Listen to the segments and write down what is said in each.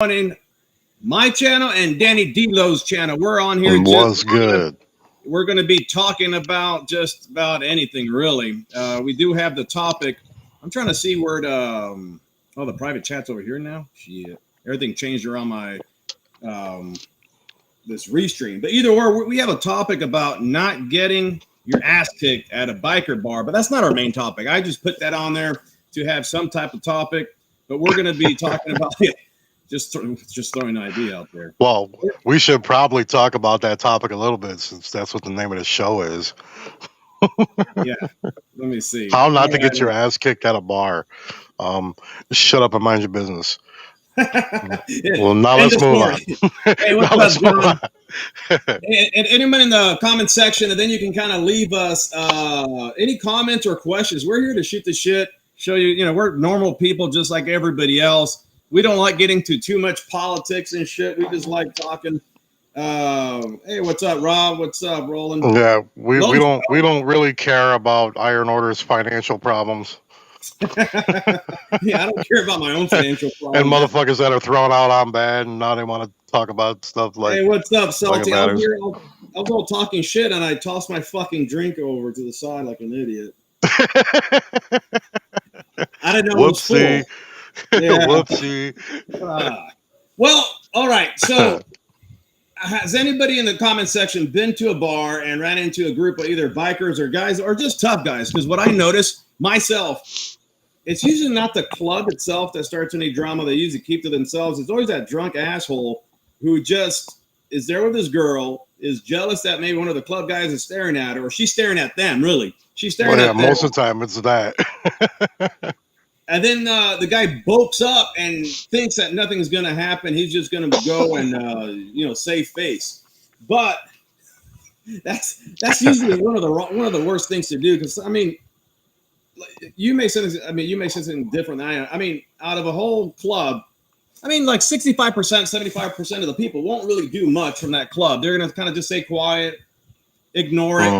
joining my channel and Danny DLOW's channel. We're on here. What's good? We're going to be talking about just about anything, really. We do have the topic. I'm trying to see where the the private chat's over here now. Shit, everything changed around my this restream. But either way, we have a topic about not getting your ass kicked at a biker bar, but that's not our main topic. I just put that on there to have some type of topic. But we're going to be talking about it. Just throwing an idea out there. Well, we should probably talk about that topic a little bit since that's what the name of the show is. Yeah, let me see. How not to get your ass kicked at a bar. Shut up and mind your business. Well, now let's move on. Hey, what's up, John? And anyone in the comment section, and then you can kind of leave us any comments or questions. We're here to shoot the shit, show you, we're normal people just like everybody else. We don't like getting to too much politics and shit. We just like talking. Hey, what's up, Rob? What's up, Roland? Yeah, we don't really care about Iron Order's financial problems. Yeah, I don't care about my own financial problems. And motherfuckers that are thrown out on bad and now they want to talk about stuff like. Hey, what's up, Salty? I'll go talking shit and I toss my fucking drink over to the side like an idiot. I didn't know it was full. Yeah. Whoopsie. Well, all right. So, has anybody in the comment section been to a bar and ran into a group of either bikers or guys or just tough guys? Because what I notice myself, it's usually not the club itself that starts any drama. They usually keep to themselves. It's always that drunk asshole who just is there with his girl, is jealous that maybe one of the club guys is staring at her, or she's staring at them, really. She's staring at them. Most of the time it's that. And then the guy bulks up and thinks that nothing's going to happen. He's just going to go and save face. But that's usually one of the worst things to do. Because I mean, you may say something different than I am. I mean, out of a whole club, I mean, like 65%, 75% of the people won't really do much from that club. They're going to kind of just stay quiet, ignore it,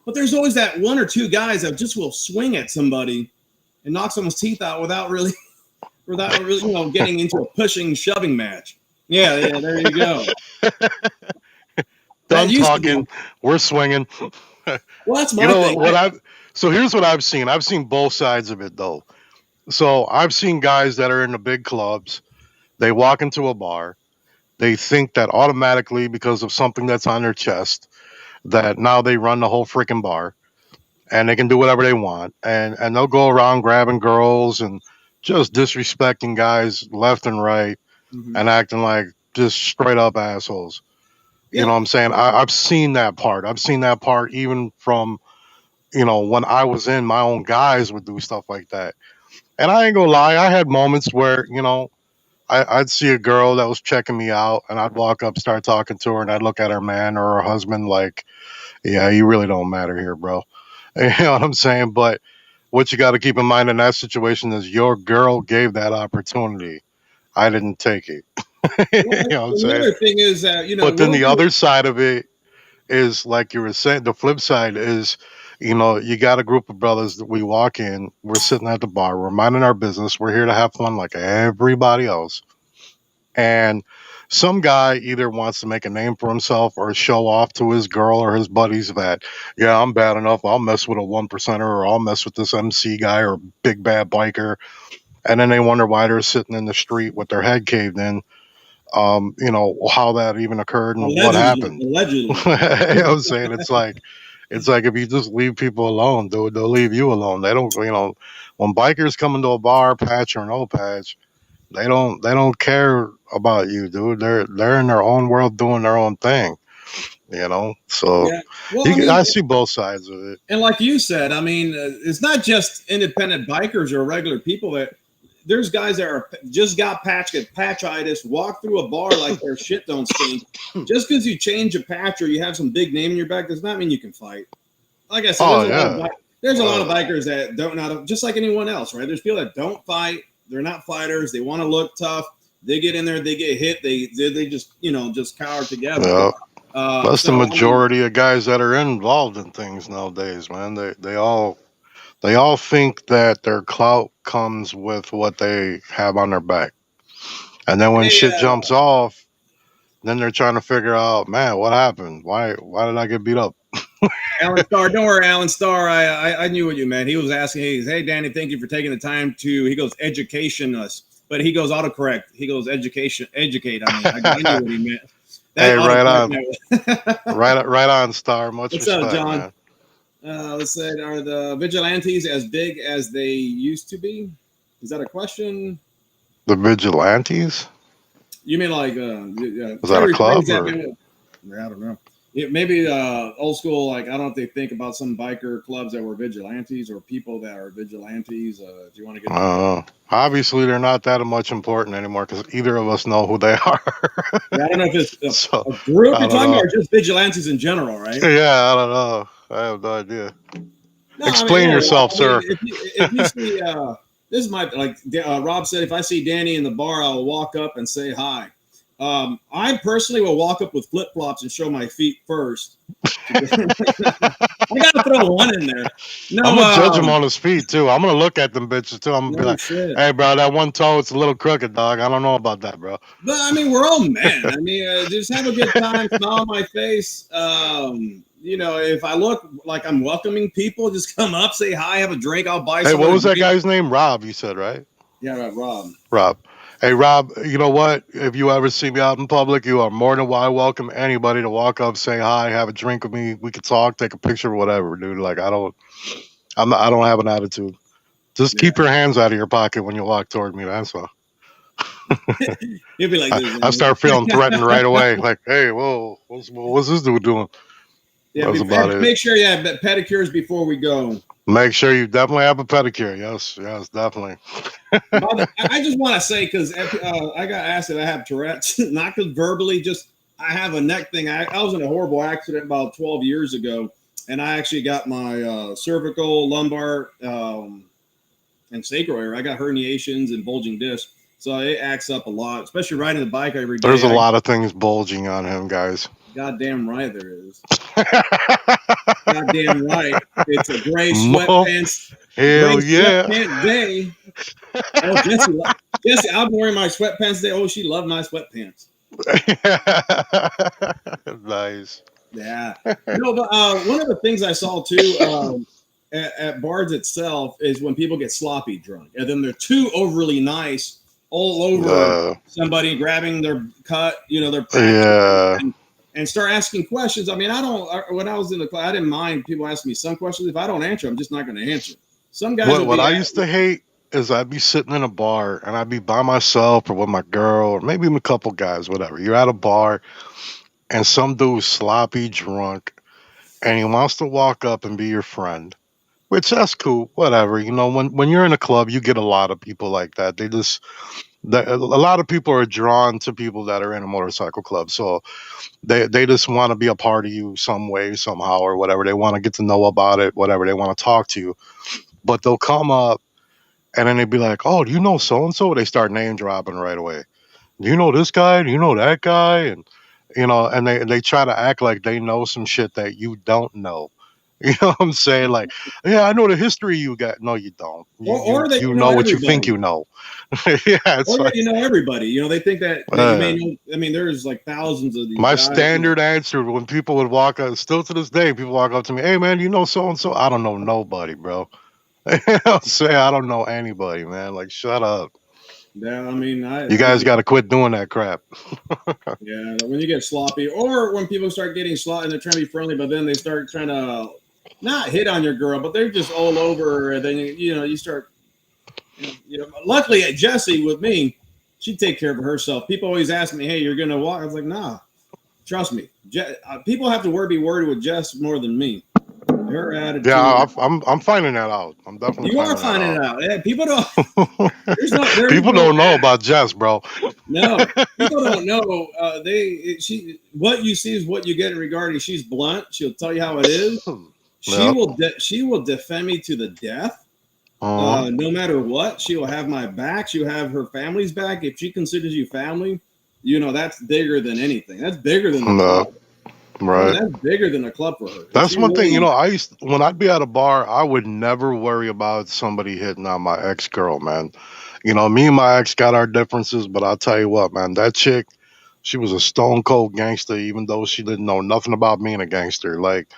But there's always that one or two guys that just will swing at somebody and knock someone's teeth out without really getting into a pushing, shoving match. Yeah, there you go. Done talking, we're swinging. Well, that's my thing. So here's what I've seen. I've seen both sides of it, though. So I've seen guys that are in the big clubs. They walk into a bar. They think that automatically, because of something that's on their chest, that now they run the whole freaking bar. And they can do whatever they want. And they'll go around grabbing girls and just disrespecting guys left and right and acting like just straight up assholes. Yeah. You know what I'm saying? I've seen that part. I've seen that part even from, when I was in, my own guys would do stuff like that. And I ain't gonna lie, I had moments where, I'd see a girl that was checking me out and I'd walk up, start talking to her, and I'd look at her man or her husband like, yeah, you really don't matter here, bro. You know what I'm saying? But what you got to keep in mind in that situation is your girl gave that opportunity. I didn't take it. You know what I'm saying? Another thing is that, but then the other side of it is, like you were saying, the flip side is, you got a group of brothers that we walk in, we're sitting at the bar, we're minding our business, we're here to have fun like everybody else. And some guy either wants to make a name for himself or show off to his girl or his buddies that, yeah, I'm bad enough. I'll mess with a 1%er or I'll mess with this MC guy or big bad biker. And then they wonder why they're sitting in the street with their head caved in. How that even occurred and what happened. Allegedly. You know what I'm saying? It's like if you just leave people alone, they'll leave you alone. They don't, when bikers come into a bar, patch or no patch, they don't care about you, dude. They're in their own world doing their own thing, So yeah. Well, I see both sides of it. And like you said, I mean, it's not just independent bikers or regular people. That there's guys that are just got patchitis, walk through a bar like their shit don't stink. Just because you change a patch or you have some big name in your back does not mean you can fight. Like I said, there's a lot of bikers that don't know, just like anyone else, right? There's people that don't fight. They're not fighters. They want to look tough. They get in there. They get hit. They just just cower together. Yeah. That's the majority of guys that are involved in things nowadays, man. They all think that their clout comes with what they have on their back. And then when Hey, shit jumps off, then they're trying to figure out, man, what happened? Why did I get beat up? Alan Starr, don't worry, Alan Starr. I knew what you meant. He was asking, hey, Danny, thank you for taking the time to. He goes, education us, but he goes autocorrect. He goes, educate. I knew what he meant. That Hey, right on, autocorrect. right on, Star. Much What's up, respect, John? man. Let's say, are the vigilantes as big as they used to be? Is that a question? The vigilantes? You mean like Was that a club that or? I don't know. Maybe old school, like I don't know if they think about some biker clubs that were vigilantes or people that are vigilantes. Do you want to get into that? Obviously, they're not that much important anymore because either of us know who they are. Yeah, I don't know if it's So a group I you're don't talking about know. or just vigilantes in general, right? Yeah, I don't know. I have no idea. No, I mean, Explain yeah, yourself, sir. if you see, this is my like Rob said, if I see Danny in the bar, I'll walk up and say hi. I personally will walk up with flip flops and show my feet first. I gotta throw one in there. I'm No, gonna judge him on his feet too. I'm gonna look at them bitches too. I'm gonna be no like, shit. "Hey, bro, that one toe, it's a little crooked, dog. I don't know about that, bro." But I mean, we're all men. I mean, just have a good time, smile on my face. If I look like I'm welcoming people, just come up, say hi, have a drink. I'll buy Hey, someone what a was that drink. guy's name? Rob, you said, right? Yeah, right, Rob. Rob. Hey, Rob, you know what? If you ever see me out in public, you are more than welcome anybody to walk up, say hi, have a drink with me. We could talk, take a picture, whatever, dude. Like, I don't have an attitude. Just Yeah, keep your hands out of your pocket when you walk toward me. That's all. he'll be like this. I start feeling threatened right away. Like, hey, whoa, what's this dude doing? Yeah, That's about it. make sure you have pedicures before we go. Make sure you definitely have a pedicure. Yes, definitely. I just want to say because I got asked if I have Tourette's, not because verbally, just I have a neck thing. I was in a horrible accident about 12 years ago, and I actually got my cervical, lumbar, and sacral area. I got herniations and bulging discs, so it acts up a lot, especially riding the bike every There's day. a lot of things bulging on him, guys. Goddamn right there is. Goddamn right. It's a gray Mo, sweatpants, gray hell yeah. sweatpant day. Oh, Jesse, I've been wearing my sweatpants today. Oh, she loved my sweatpants. Nice. Yeah. No, but one of the things I saw too at bars itself is when people get sloppy drunk, and then they're too overly nice all over somebody, grabbing their cut, their pants, Yeah. and start asking questions. I mean, when I was in the club, I didn't mind people asking me some questions. If I don't answer, I'm just not going to answer. Some guys What I used to hate is I'd be sitting in a bar and I'd be by myself or with my girl or maybe a couple guys, whatever. You're at a bar and some dude's sloppy drunk and he wants to walk up and be your friend. Which that's cool, whatever. You know, when you're in a club, you get a lot of people like that. A lot of people are drawn to people that are in a motorcycle club, so they just want to be a part of you some way, somehow, or whatever. They want to get to know about it, whatever. They want to talk to you, but they'll come up and then they'd be like, "Oh, do you know so and so?" They start name dropping right away. Do you know this guy? Do you know that guy? And and they try to act like they know some shit that you don't know. You know what I'm saying? Like, yeah, I know the history you got. No, you don't. or that You you know know what you think everybody. you know. Yeah, it's Or like you know everybody. They think that you may know. I mean, there's like thousands of these my guys. standard answer when people would walk up, still to this day, people walk up to me, "Hey man, you know so and so?" I don't know nobody, bro. I'll say I don't know anybody, man. Like, shut up. Yeah, I mean, You guys got to quit doing that crap. yeah, when you get sloppy, or when people start getting sloppy and they're trying to be friendly, but then they start trying to not hit on your girl, but they're just all over. And then you start. Luckily, at Jesse with me, she'd take care of herself. People always ask me, "Hey, you're gonna walk?" I was like, "Nah, trust me." People have to be worried with Jess more than me. Her attitude. Yeah, I'm finding that out. I'm definitely You are finding that finding it out. out. Yeah, people don't. There is People no don't know about Jess, bro. no. People don't know. What you see is what you get regarding. She's blunt. She'll tell you how it is. Yep. She will defend me to the death. Uh-huh. No matter what, she will have my back. She'll have her family's back. If she considers you family, that's bigger than anything. That's bigger than the No, club. I mean, right. that's bigger than the club for her. If That's she one thing, really, when I'd be at a bar, I would never worry about somebody hitting on my ex girl, man. Me and my ex got our differences, but I'll tell you what, man, that chick, she was a stone cold gangster, even though she didn't know nothing about being a gangster. Like,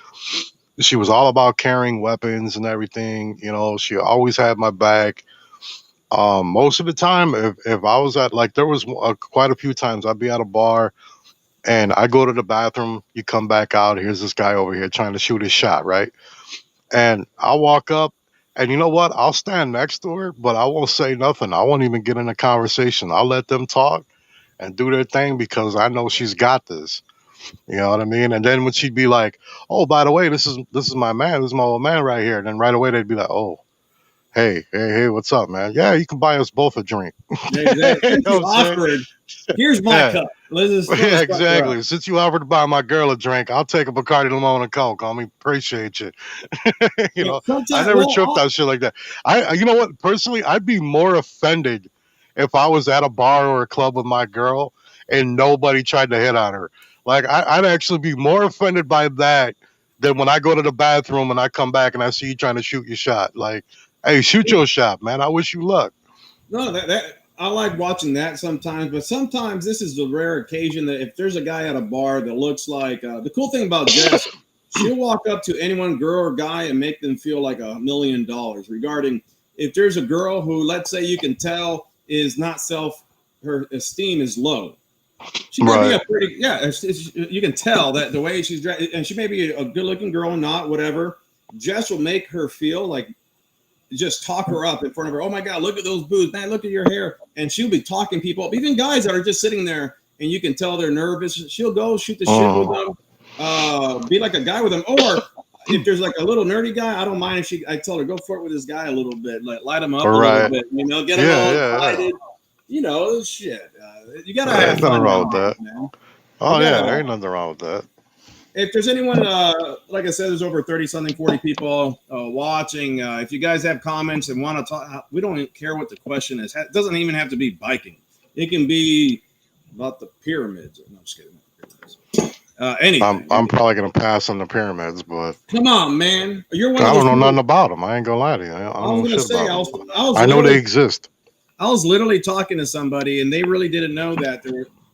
she was all about carrying weapons and everything. She always had my back. Most of the time, if I was at, like, there was quite a few times I'd be at a bar and I go to the bathroom, you come back out, here's this guy over here trying to shoot his shot, right? And I'll walk up, and you know what? I'll stand next to her, but I won't say nothing. I won't even get in a conversation. I'll let them talk and do their thing because I know she's got this. You know what I mean? And then when she'd be like, "Oh, by the way, this is my man. This is my old man right here," and then right away they'd be like, "Oh, hey, what's up, man? Yeah, you can buy us both a drink." Exactly. You Since know you what I'm saying? offered, here's my Yeah. cup. Let's just throw Yeah, this sucker up. exactly. Since you offered to buy my girl a drink, I'll take a Bacardi Limon and Coke. I mean, appreciate you. And I sometimes, never well, tripped on shit like that. You know what? Personally, I'd be more offended if I was at a bar or a club with my girl and nobody tried to hit on her. Like, I'd actually be more offended by that than when I go to the bathroom and I come back and I see you trying to shoot your shot. Like, hey, shoot your shot, man. I wish you luck. no, that I like watching that sometimes, but sometimes this is the rare occasion that if there's a guy at a bar that looks like the cool thing about Jess, she'll walk up to anyone, girl or guy, and make them feel like $1 million. Regarding if there's a girl who, let's say, you can tell is not her esteem is low. She may be Right. a pretty, yeah. You can tell that the way she's dressed, and she may be a good-looking girl, not whatever. Jess will make her feel like just talk her up in front of her. Oh my God, look at those boobs, man! Look at your hair, and she'll be talking people up, even guys that are just sitting there, and you can tell they're nervous. She'll go shoot the shit with them, be like a guy with them, or if there's like a little nerdy guy, I don't mind if I tell her go for it with this guy a little bit, like light him up a little Right. bit, get him Yeah, all yeah, yeah. excited. Shit. You gotta There's have nothing fun wrong with nowadays, that. man. You Oh, yeah, gotta. there ain't nothing wrong with that. If there's anyone, like I said, there's over 30 something, 40 people watching. If you guys have comments and want to talk, we don't even care what the question is. It doesn't even have to be biking. It can be about the pyramids. No, I'm just kidding. I'm Anything. I'm probably gonna pass on the pyramids, but Come on, man. You're one of I those don't know people. nothing about them. I ain't gonna lie to you. I I don't was know gonna shit say, about them. I was I know they literally, exist. talking to somebody, and they really didn't know that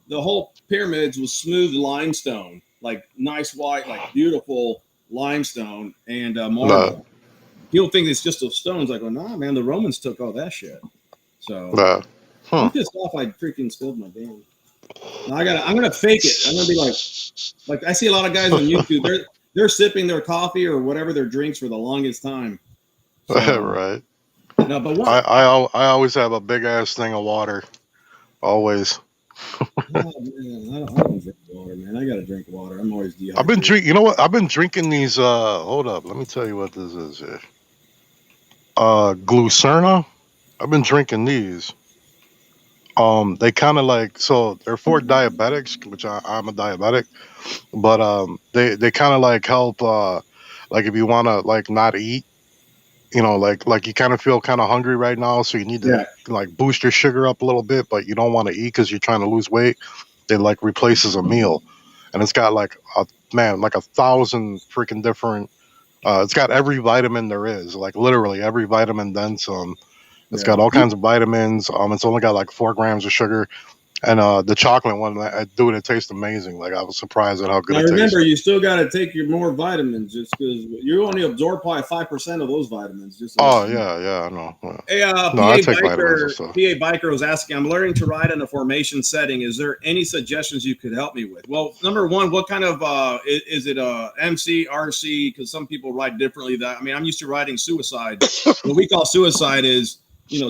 the whole pyramids was smooth limestone, like nice white, like beautiful limestone and Nah, marble. People think it's just those stones. I go, nah, man, the Romans took all that shit. So nah. Hmm. I'm pissed off. I freaking spilled my damn. Now I'm gonna fake it. I'm gonna be like I see a lot of guys on YouTube. They're sipping their coffee or whatever their drinks for the longest time. So Right. no, but what? I always have a big ass thing of water. Always. Oh, man, I don't drink water, man. I gotta drink water. I'm always I've been dehydrated. drink. You know what? I've been drinking these. Hold up. Let me tell you what this is here. Glucerna. I've been drinking these. They kind of like, so they're for diabetics, which I'm a diabetic, but they kind of like help. Like if you want to like not eat, like you kind of feel kind of hungry right now, so you need to Yeah. like boost your sugar up a little bit, but you don't want to eat because you're trying to lose weight. It like replaces a meal, and it's got like like 1,000 freaking different. It's got every vitamin there is, like literally every vitamin then some. It's Yeah. got all kinds of vitamins. It's only got like 4 grams of sugar, and the chocolate one, dude, it tastes amazing. Like I was surprised at how good Now it tastes. remember, you still got to take your more vitamins, just because you only absorb probably 5% of those vitamins. Just to let Oh you know. yeah, yeah, I know. Yeah. Hey, No, I take vitamins and stuff. PA biker was asking. I'm learning to ride in a formation setting. Is there any suggestions you could help me with? Well, number one, what kind of is it? MC, RC? Because some people ride differently. That I mean, I'm used to riding suicide. What we call suicide is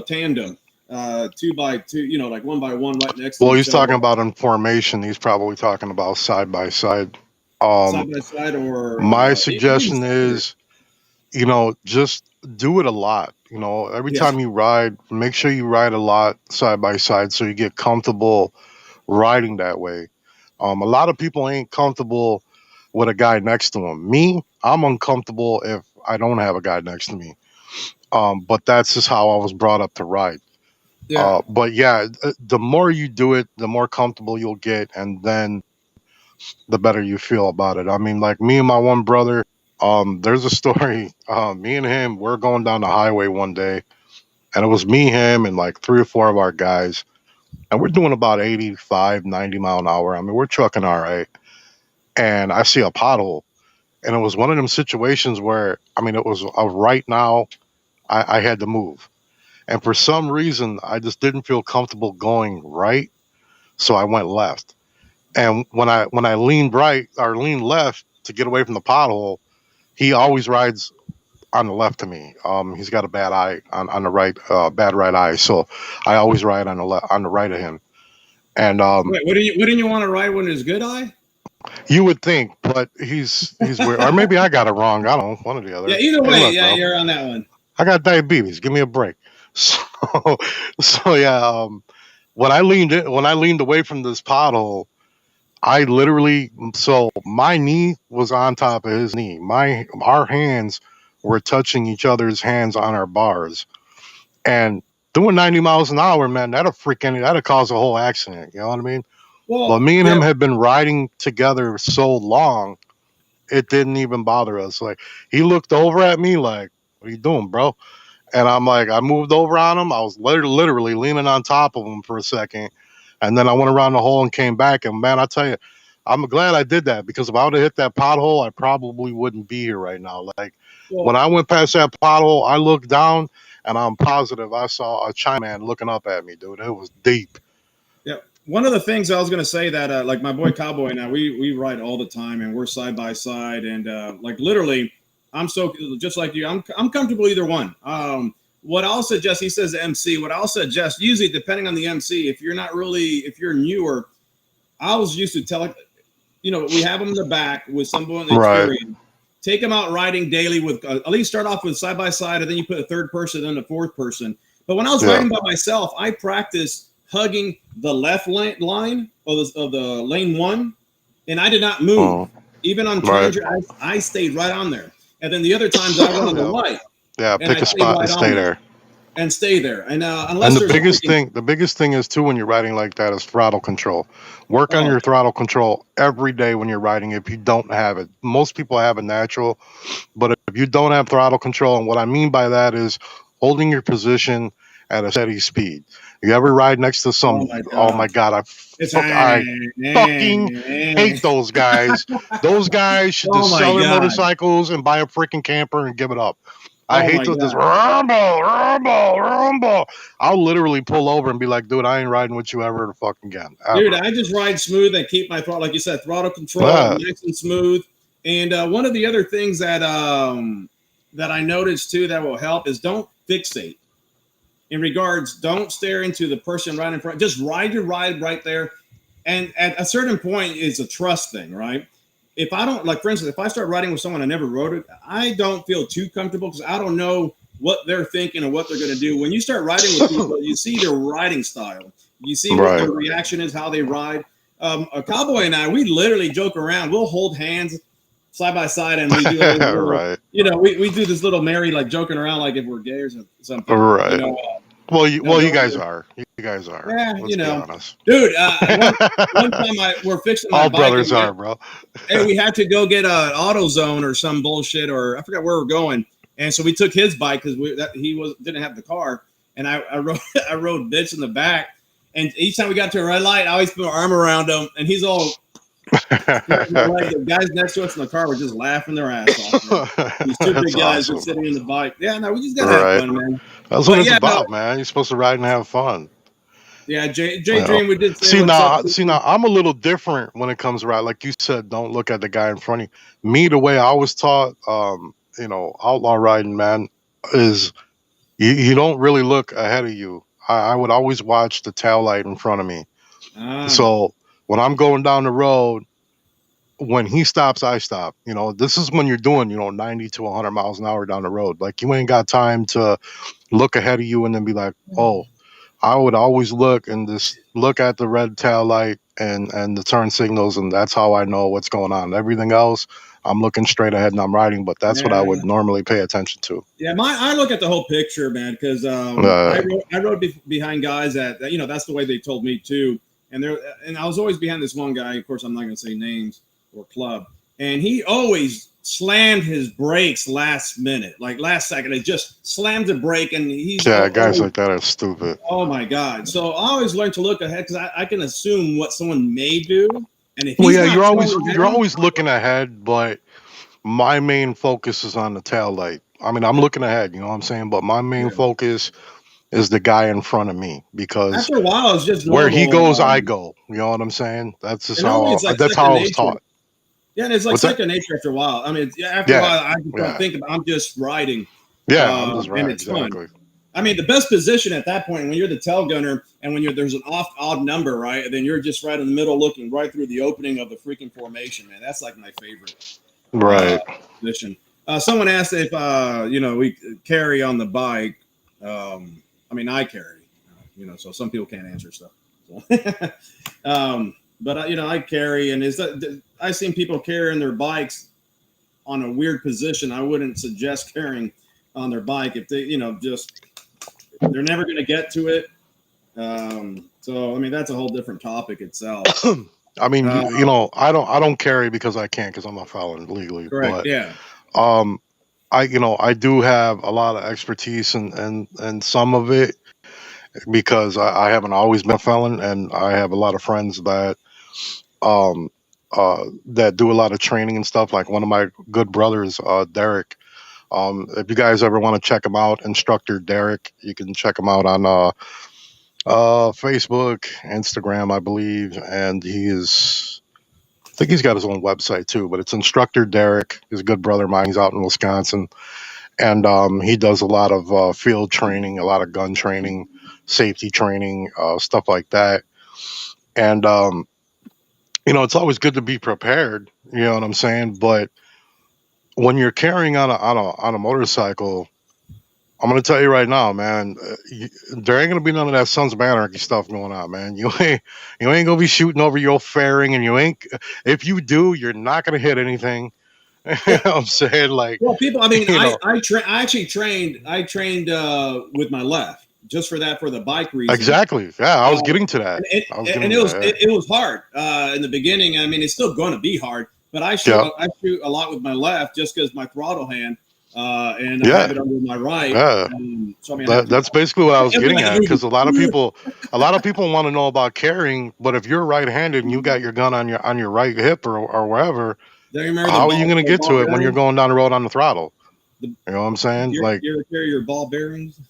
tandem, 2x2. Like 1x1 right next to Well, each he's talking other, about in formation. He's probably talking about side by side. side Um, by side, or my even suggestion standard. is, just do it a lot. Every Yeah, time you ride, make sure you ride a lot side by side so you get comfortable riding that way. A lot of people ain't comfortable with a guy next to him. Me, I'm uncomfortable if I don't have a guy next to me. But that's just how I was brought up to ride. yeah. But yeah, the more you do it, the more comfortable you'll get, and then the better you feel about it. I mean, like me and my one brother, there's a story. Me and him, we're going down the highway one day, And it was me, him, and like 3 or 4 of our guys. And we're doing about 85, 90 mile an hour. I mean, we're trucking all right. And I see a pothole. And it was one of them situations where, I mean, it was right now I had to move. And for some reason, I just didn't feel comfortable going right. So I went left. And when I leaned right or leaned left to get away from the pothole, he always rides on the left to me. He's got a bad eye on the right, bad right eye. So I always ride on the right of him. And Wait, wouldn't you want to ride when it's good eye? you would think, but he's weird. Or maybe I got it wrong. I don't know, one or the other. Yeah, either Hey, way, look, yeah, bro, you're on that one. I got diabetes. Give me a break. So, so yeah. When I leaned away from this pothole, I literally, so my knee was on top of his knee. Our hands were touching each other's hands on our bars, and doing 90 miles an hour, man, that'd cause a whole accident. You know what I mean? But Well, me and yeah, him had been riding together so long, it didn't even bother us. Like, he looked over at me like, "What are you doing, bro?" And I'm like, I moved over on him. I was literally leaning on top of him for a second. And then I went around the hole and came back. And man, I tell you, I'm glad I did that, because if I would have hit that pothole, I probably wouldn't be here right now. Like, when well, I went past that pothole, I looked down and I'm positive I saw a Chinaman looking up at me, dude. It was deep. yeah. One of the things I was going to say that, like my boy Cowboy and I, we ride all the time, and we're side by side, and like literally, I'm so just like you. I'm comfortable either one. What I'll suggest, he says MC. What I'll suggest, usually depending on the MC, if you're newer, I was used to tell, we have them in the back with someone Right. experienced. Take them out riding daily with at least start off with side by side, and then you put a third person, then a fourth person. But when I was Yeah. riding by myself, I practiced hugging the left line of the lane one, and I did not move. Mm, Even on right. turns, I stayed right on there. And then the other times I went on the Yeah. right, Yeah. and Pick I a stayed spot and right on stay there there. and stay there. And And unless there's a freaking the biggest thing is too, when you're riding like that, is throttle control. Work on oh your throttle control every day when you're riding. If you don't have it, most people have it natural, but if you don't have throttle control, and what I mean by that is holding your position at a steady speed. You ever ride next to oh some? my Oh my god, god, it's I fucking hate those guys. Those guys should oh just my sell their god, motorcycles and buy a freaking camper and give it up. I oh hate my to just god. rumble, rumble, rumble. I'll literally pull over and be like, dude, I ain't riding with you ever fucking again. Dude, Ever. I just ride smooth and keep my throttle, like you said, throttle control Yeah. nice and smooth. And one of the other things that I noticed too that will help is don't fixate. In regards, don't stare into the person right in front. Just ride your ride right there. And at a certain point, it's a trust thing, right? If I don't, like, for instance, if I start riding with someone I never rode it, I don't feel too comfortable because I don't know what they're thinking or what they're going to do. When you start riding with people, you see their riding style, you see what Right. their reaction is, how they ride. A Cowboy and I, we literally joke around. We'll hold hands side by side, and we do a little, Right. we do this little merry, like joking around, like if we're gay or something, Right. Well, you going guys to, are. You guys are. yeah, Let's be honest. dude. One time we're fixing my All bike, brothers are, bro. and we had to go get an AutoZone or some bullshit, or I forgot where we're going. And so we took his bike because he didn't have the car, and I rode I rode bitch in the back. And each time we got to a red light, I always put my arm around him, and he's all. The guys next to us in the car were just laughing their ass off. Man. These two That's big guys awesome. just sitting in the bike. Yeah, no, we just gotta have Right. fun, man. That's what But it's yeah, no, about, man. You're supposed to ride and have fun. yeah, J You know. Dream, we did say See what's up. now, I'm a little different when it comes to ride. Like you said, don't look at the guy in front of you. Me, the way I was taught, outlaw riding, man, is you don't really look ahead of you. I would always watch the tail light in front of me. Ah, So when I'm going down the road, when he stops, I stop. This is when you're doing, 90 to 100 miles an hour down the road. Like, you ain't got time to look ahead of you and then be like, oh, I would always look and just look at the red tail light and the turn signals, and that's how I know what's going on. Everything else, I'm looking straight ahead and I'm riding, but that's what I yeah. would normally pay attention to. Yeah, I look at the whole picture, man, because Uh, I rode behind guys that that's the way they told me too, and I was always behind this one guy. Of course, I'm not going to say names or club, and he always slammed his brakes last minute, like last second. It just slammed the brake, and he's guys like that are stupid. oh my god! So I always learn to look ahead because I can assume what someone may do, and if Well, he's yeah, not slowing you're down, always looking ahead, but my main focus is on the tail light. I mean, I'm looking ahead, you know what I'm saying? But my main yeah. focus is the guy in front of me because After a while, it's just where he normal. goes, I go. You know what I'm saying? That's just And normally how it's like that's second how I was nature. taught. Yeah, and it's like What's that? second nature after a while. I mean, after a Yeah, while, I just don't yeah, think about. I'm just riding, yeah. I'm just and right, it's fun. exactly. I mean, the best position at that point when you're the tail gunner and when there's an odd number, right? And then you're just right in the middle, looking right through the opening of the freaking formation, man. That's like my favorite uh, Right. position. Someone asked if we carry on the bike. I mean, I carry, so some people can't answer stuff. So. But I carry, and I've seen people carrying their bikes on a weird position. I wouldn't suggest carrying on their bike if they, just they're never going to get to it. So I mean, that's a whole different topic itself. I mean, Uh, I don't carry because I can't because I'm a felon legally, correct. but Yeah. um, I do have a lot of expertise and some of it because I haven't always been a felon, and I have a lot of friends um that do a lot of training and stuff. Like one of my good brothers, Derek. If you guys ever want to check him out, Instructor Derek, you can check him out on Facebook, Instagram, I believe, and I think he's got his own website too. But it's Instructor Derek. He's a good brother of mine. He's out in Wisconsin, and he does a lot of field training, a lot of gun training, safety training, stuff like that. And it's always good to be prepared. You know what I'm saying? But when you're carrying on a motorcycle, I'm gonna tell you right now, man. There ain't gonna be none of that Sons of Anarchy stuff going on, man. You ain't gonna be shooting over your fairing, and you ain't. If you do, you're not gonna hit anything. You know what I'm saying? Like, Well, people. I mean, you know, I actually trained. I trained with my left just for the bike reason. exactly. Yeah, I was Uh, getting to that. and it, I was and getting it to was that. it, it was hard in the beginning. I mean, it's still going to be hard, but I shoot Yeah, a lot with my left just because my throttle hand and I yeah, have it under my right. yeah. So I mean, I have to. That's basically what I was Every getting other at because movement. a lot of people want to know about carrying, but if you're right-handed and you got your gun on your right hip or wherever, Do you remember how are you going to the get ball to it when you're bearings? going down the road on the throttle? The, You know what I'm saying? Like, you ever carry your ball bearings?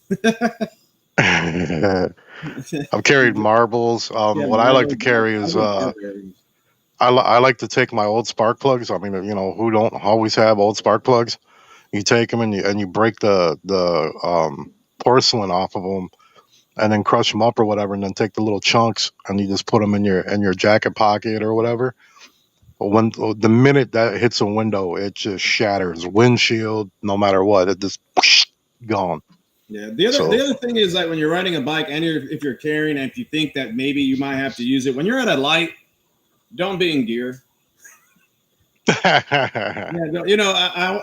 I've carried marbles. Yeah, What I like to marbles. carry I is get ball bearings. I like to take my old spark plugs. I mean, who don't always have old spark plugs? You take them and you break the porcelain off of them, and then crush them up or whatever, and then take the little chunks and you just put them in your jacket pocket or whatever. But when the minute that hits a window, it just shatters windshield. No matter what, it just gone. Yeah. So The other thing is like when you're riding a bike and if you're carrying and if you think that maybe you might have to use it when you're at a light, don't be in gear. Yeah, no,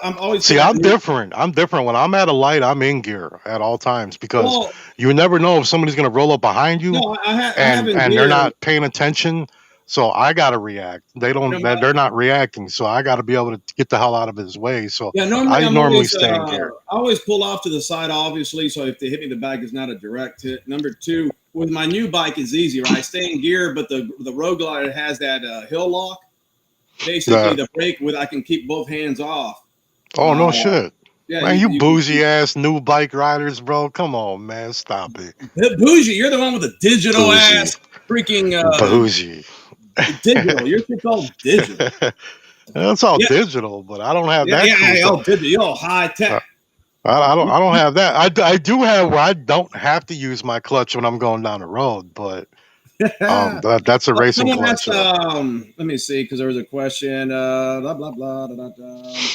I'm always see, feel like I'm different. I'm different. When I'm at a light, I'm in gear at all times because well, you never know if somebody's going to roll up behind you no, I have in and they're gear. not paying attention. So I got to react. You know, They're not reacting. So I got to be able to get the hell out of his way. So yeah, normally I I'm normally always stay in gear. I always pull off to the side, obviously. So if they hit me, the back is not a direct hit. Number two, with my new bike, it's easy, right? I stay in gear, but the Road Glider has that hill lock. Basically, Yeah. the brake with I can keep both hands off. Oh no Uh, shit. yeah, Man, you you can keep bougie ass new bike riders, bro. Come on, man. Stop it. bougie. You're the one with the digital Bougie. ass freaking Bougie. digital. Your shit's all digital. It's all Yeah, digital, but I don't have yeah, that yeah, cool yeah. stuff. All digital. You're all high tech. I don't have that. I do have where I don't have to use my clutch when I'm going down the road, but that's a racing Someone clutch. asked, let me see, because there was a question. Blah blah blah. Da, da, da.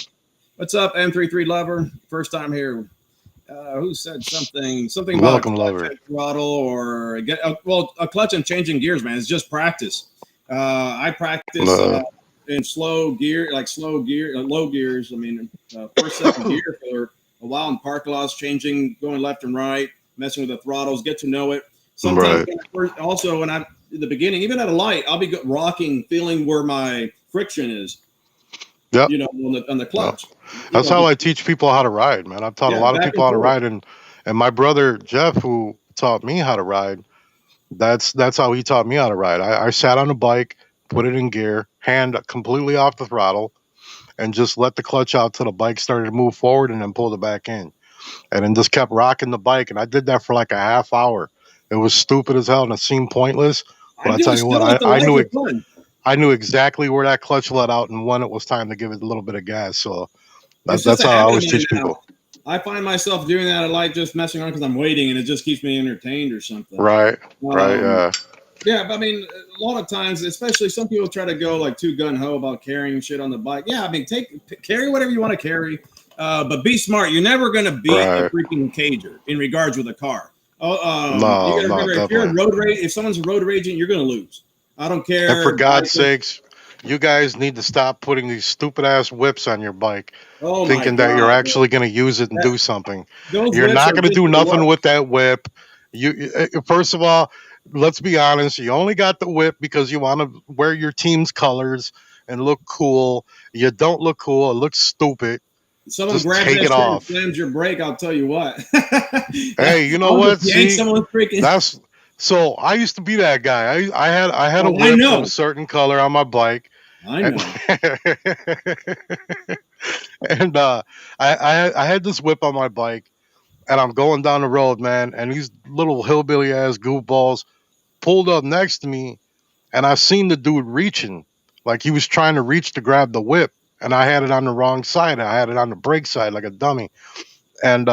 What's up, M33 lover? First time here. Who said something about a Welcome, clutch lover. and throttle or a clutch and changing gears, man. It's just practice. I practice Uh, in slow gear, like slow gear, low gears. I mean, first, second gear for a while in park lots, changing, going left and right, messing with the throttles, get to know it. Sometimes, right. also when I'm in the beginning, even at a light, I'll be rocking, feeling where my friction is. Yep. On the Yep. clutch. That's how Just I teach people how to ride, man. I've taught a yeah, lot of back people and how to forth. ride, and my brother Jeff, who taught me how to ride, that's how he taught me how to ride. I sat on a bike, put it in gear, hand completely off the throttle, and just let the clutch out till the bike started to move forward, and then pulled it back in, and then just kept rocking the bike. And I did that for like a half hour. It was stupid as hell, and it seemed pointless. But I I do tell it you what, still with the life of fun. I knew exactly where that clutch let out and when it was time to give it a little bit of gas. So It's just that's a how I habit of always mine teach now. people. I find myself doing that. I like just messing around because I'm waiting, and it just keeps me entertained or something. Right, right, Um, yeah, yeah, but I mean, a lot of times, especially some people try to go like too gun ho about carrying shit on the bike. Yeah, I mean, carry whatever you want to carry, but be smart. You're never going to beat a right. freaking cager in regards with a car. Oh, you No, got to no, remember if you're in definitely. road rage, if someone's road raging, you're going to lose. I don't And for care. God's sakes, you guys need to stop putting these stupid ass whips on your bike, Oh my thinking that you're god, actually going to use it and do something. those You're whips not are going to just do for nothing look. with that whip. First of all, let's be honest. You only got the whip because you want to wear your team's colors and look cool. You don't look cool. It looks stupid. Someone Just grabs take that it shit and off. slams your brake, I'll tell you what. Hey, you know I'll just what? yank See, someone's freaking. that's so. I used to be that guy. I had a Oh, I whip of a know. certain color on my bike, I and know. and I had this whip on my bike, and I'm going down the road, man, and these little hillbilly ass goofballs pulled up next to me, and I seen the dude reaching, like he was trying to reach to grab the whip, and I had it on the wrong side. I had it on the brake side like a dummy, and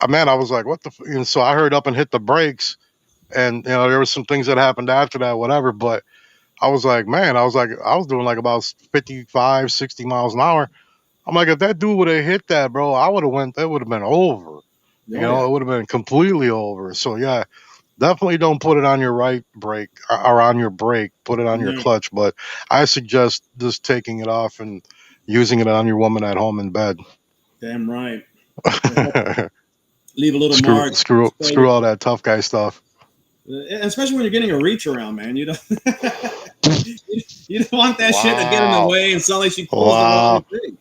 man, I was like, what the? And so I hurried up and hit the brakes, and there were some things that happened after that, whatever. But I was like, man, I was doing like about 55, 60 miles an hour. I'm like, if that dude would have hit that, bro, I would have went. That would have been over. Oh yeah. It would have been completely over. So yeah, definitely don't put it on your right brake or on your brake. Put it on your No, clutch. But I suggest just taking it off and using it on your woman at home in bed. damn right. Leave a little screw, mark. screw, So screw all that tough guy stuff. especially when you're getting a reach around, man. You don't. you don't want that shit to get in the Wow. way, and suddenly she pulls the wrong Wow. thing.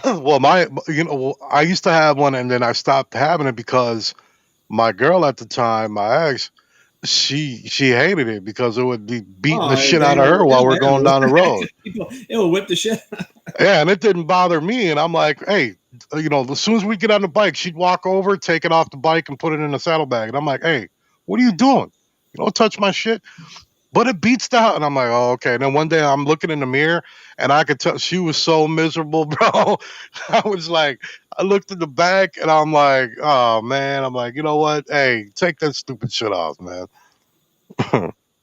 Well, I used to have one, and then I stopped having it because my girl at the time, my ex, she hated it because it would be beating the Oh, shit out of her while we're going down the road. People, it will whip the shit. Yeah, and it didn't bother me. And I'm like, hey, as soon as we get on the bike, she'd walk over, take it off the bike, and put it in the saddlebag. And I'm like, hey, what are you doing? You don't touch my shit. But it beats the hell. And I'm like, oh, okay. And then one day I'm looking in the mirror and I could tell she was so miserable, bro. I was like, I looked at the back and I'm like, oh man. I'm like, you know what? Hey, take that stupid shit off, man.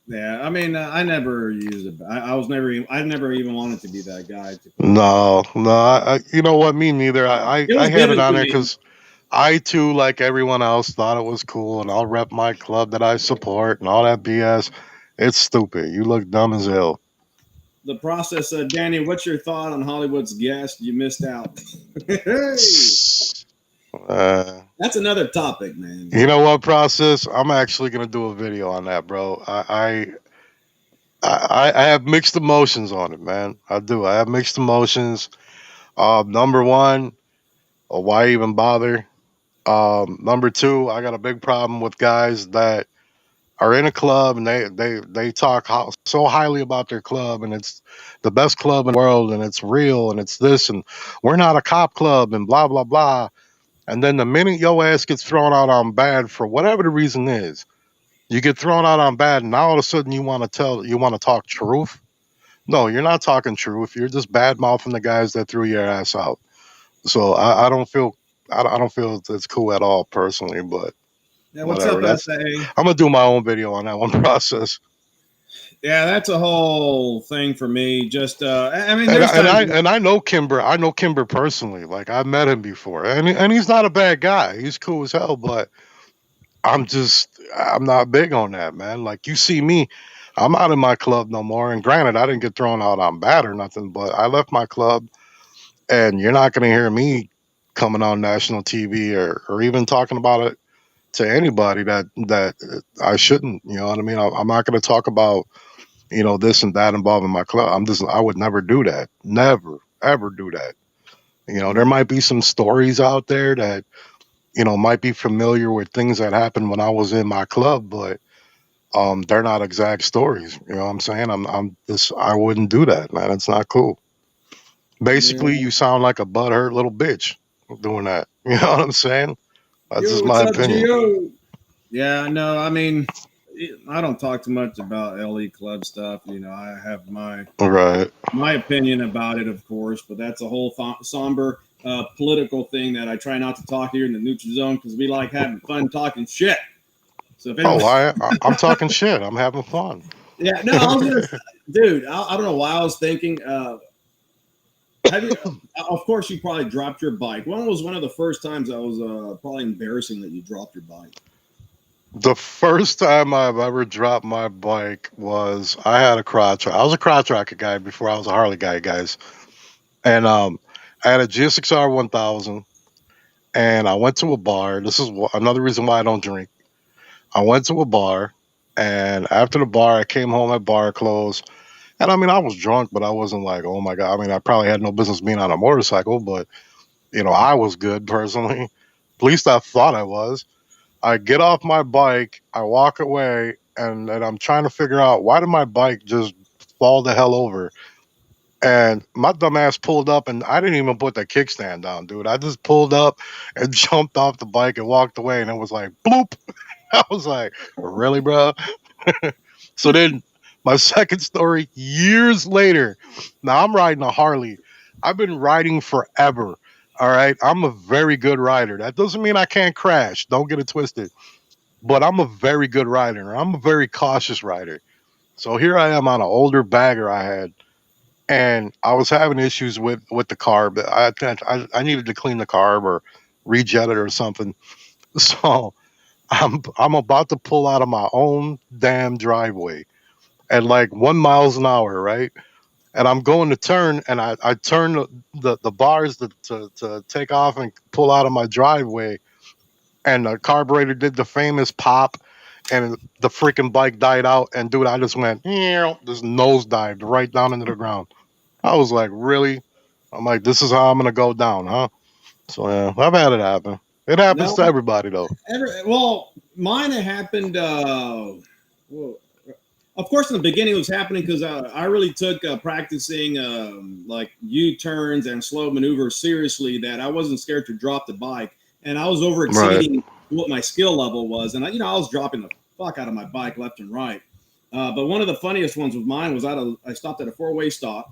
Yeah, I mean, I never used it. I never even wanted to be that guy to put it on. No, no. You know what? Me neither. It I was had it given on to there me. because I too, like everyone else, thought it was cool, and I'll rep my club that I support and all that BS. It's stupid. You look dumb as hell. The process, Danny. What's your thought on Hollywood's guest? You missed out. Hey, Uh, that's another topic, man. you know what, process? I'm actually gonna do a video on that, bro. I have mixed emotions on it, man. I do. I have mixed emotions. Number one, why even bother? Number two, I got a big problem with guys that are in a club and they talk so highly about their club and it's the best club in the world and it's real and it's this and we're not a cop club and blah blah blah. And then the minute your ass gets thrown out on bad for whatever the reason is, you get thrown out on bad and now all of a sudden you want to talk truth. No, you're not talking truth. You're just bad mouthing the guys that threw your ass out. So I don't feel I don't feel it's cool at all personally, but Yeah, what's up, whatever. That's SA? I'm gonna do my own video on that one process. Yeah, that's a whole thing for me. Just, I mean, there's times. And I know Kimber. I know Kimber personally. Like I met him before, and he's not a bad guy. He's cool as hell. But I'm not big on that, man. Like you see me, I'm not in my club no more. And granted, I didn't get thrown out on bad or nothing, but I left my club, and you're not gonna hear me coming on national TV or even talking about it to anybody that I shouldn't. You know what I mean? I'm not gonna talk about this and that involving my club. I would never do that. Never, ever do that. There might be some stories out there that, might be familiar with things that happened when I was in my club, but they're not exact stories. You know what I'm saying? I wouldn't do that, man. It's not cool. Yeah. Basically, you sound like a butthurt little bitch doing that. You know what I'm saying? That's Yo, just what's my up, opinion. Gio? Yeah, no, I mean, I don't talk too much about LE club stuff. I have Right. my opinion about it, of course, but that's a whole somber political thing that I try not to talk here in the neutral zone because we like having fun talking shit. So if Oh, anyone, I'm talking shit. I'm having fun. yeah, no, I was gonna, dude, I don't know why I was thinking. Have you? Of course, you probably dropped your bike. When was one of the first times that was probably embarrassing that you dropped your bike? The first time I've ever dropped my bike was I had a crotch. I was a crotch rocket guy before I was a Harley guy, guys. And I had a GSXR 1000, and I went to a bar. This is another reason why I don't drink. I went to a bar, and after the bar, I came home at bar close. And I mean, I was drunk, but I wasn't like, oh my God. I mean, I probably had no business being on a motorcycle, but, I was good personally. At least I thought I was. I get off my bike, I walk away, and I'm trying to figure out why did my bike just fall the hell over? And my dumb ass pulled up, and I didn't even put the kickstand down, dude. I just pulled up and jumped off the bike and walked away, and it was like bloop. I was like, really, bro? So then my second story, years later, now I'm riding a Harley. I've been riding forever. All right. I'm a very good rider. That doesn't mean I can't crash. Don't get it twisted. But I'm a very good rider. I'm a very cautious rider. So here I am on an older bagger I had, and I was having issues with the carb. I needed to clean the carb or rejet it or something. So I'm about to pull out of my own damn driveway at like 1 miles an hour, right? And I'm going to turn, and I turn the bars to take off and pull out of my driveway, and the carburetor did the famous pop, and the freaking bike died out. And dude, I just went, just nose dived right down into the ground. I was like, really? I'm like, this is how I'm gonna go down, huh? So yeah, I've had it happen. It happens No, to everybody though. well, mine had happened. Well, of course, in the beginning, it was happening because I really took practicing like U turns and slow maneuvers seriously. That I wasn't scared to drop the bike, and I was over Right. exceeding what my skill level was, and I was dropping the fuck out of my bike left and right. But one of the funniest ones with mine was I stopped at a four-way stop,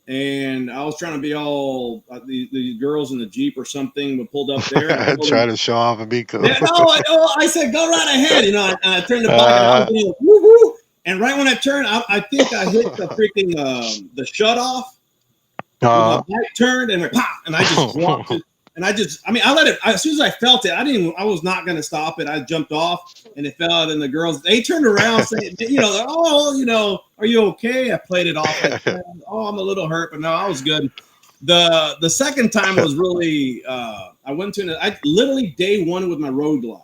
and I was trying to be all the girls in the Jeep or something were pulled up there, and I told Try them, to show off and be cool. yeah, no, I said go right ahead. I turned the bike and I was uh, going woo woo. And right when I turned, I think I hit the freaking the shut off with my uh, bike turned and went pop, and I just dropped it. And I mean, I let it as soon as I felt it. I was not going to stop it. I jumped off and it fell out. And the girls they turned around saying, oh, are you okay? I played it off like, oh, I'm a little hurt, but no, I was good. The second time was really I went to I literally day one with my road glide,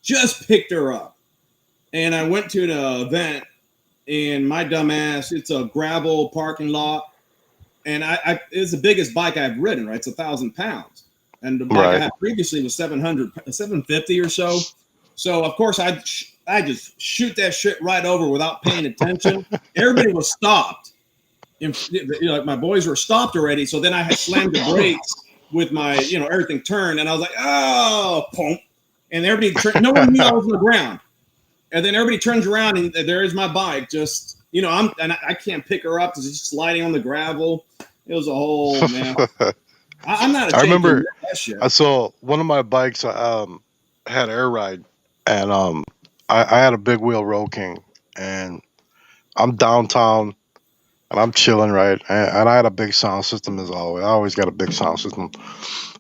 just picked her up, and I went to an event, and my dumb ass, it's a gravel parking lot, and it's the biggest bike I've ridden, right? It's 1,000 pounds, and the bike I right. had previously was 750 or so. So of course I just shoot that shit right over without paying attention. Everybody was stopped. My boys were stopped already. So then I had slammed the brakes with my, everything turned, and I was like, oh, pump, and everybody, no one knew I was on the ground. And then everybody turns around, and there is my bike. Just, I can't pick her up because it's sliding on the gravel. It was a whole man. I'm not I ashamed to remember admit that shit. I saw one of my bikes had air ride, and I had a big wheel Road King, and I'm downtown and I'm chilling, right, and I had a big sound system as always. I always got a big sound system.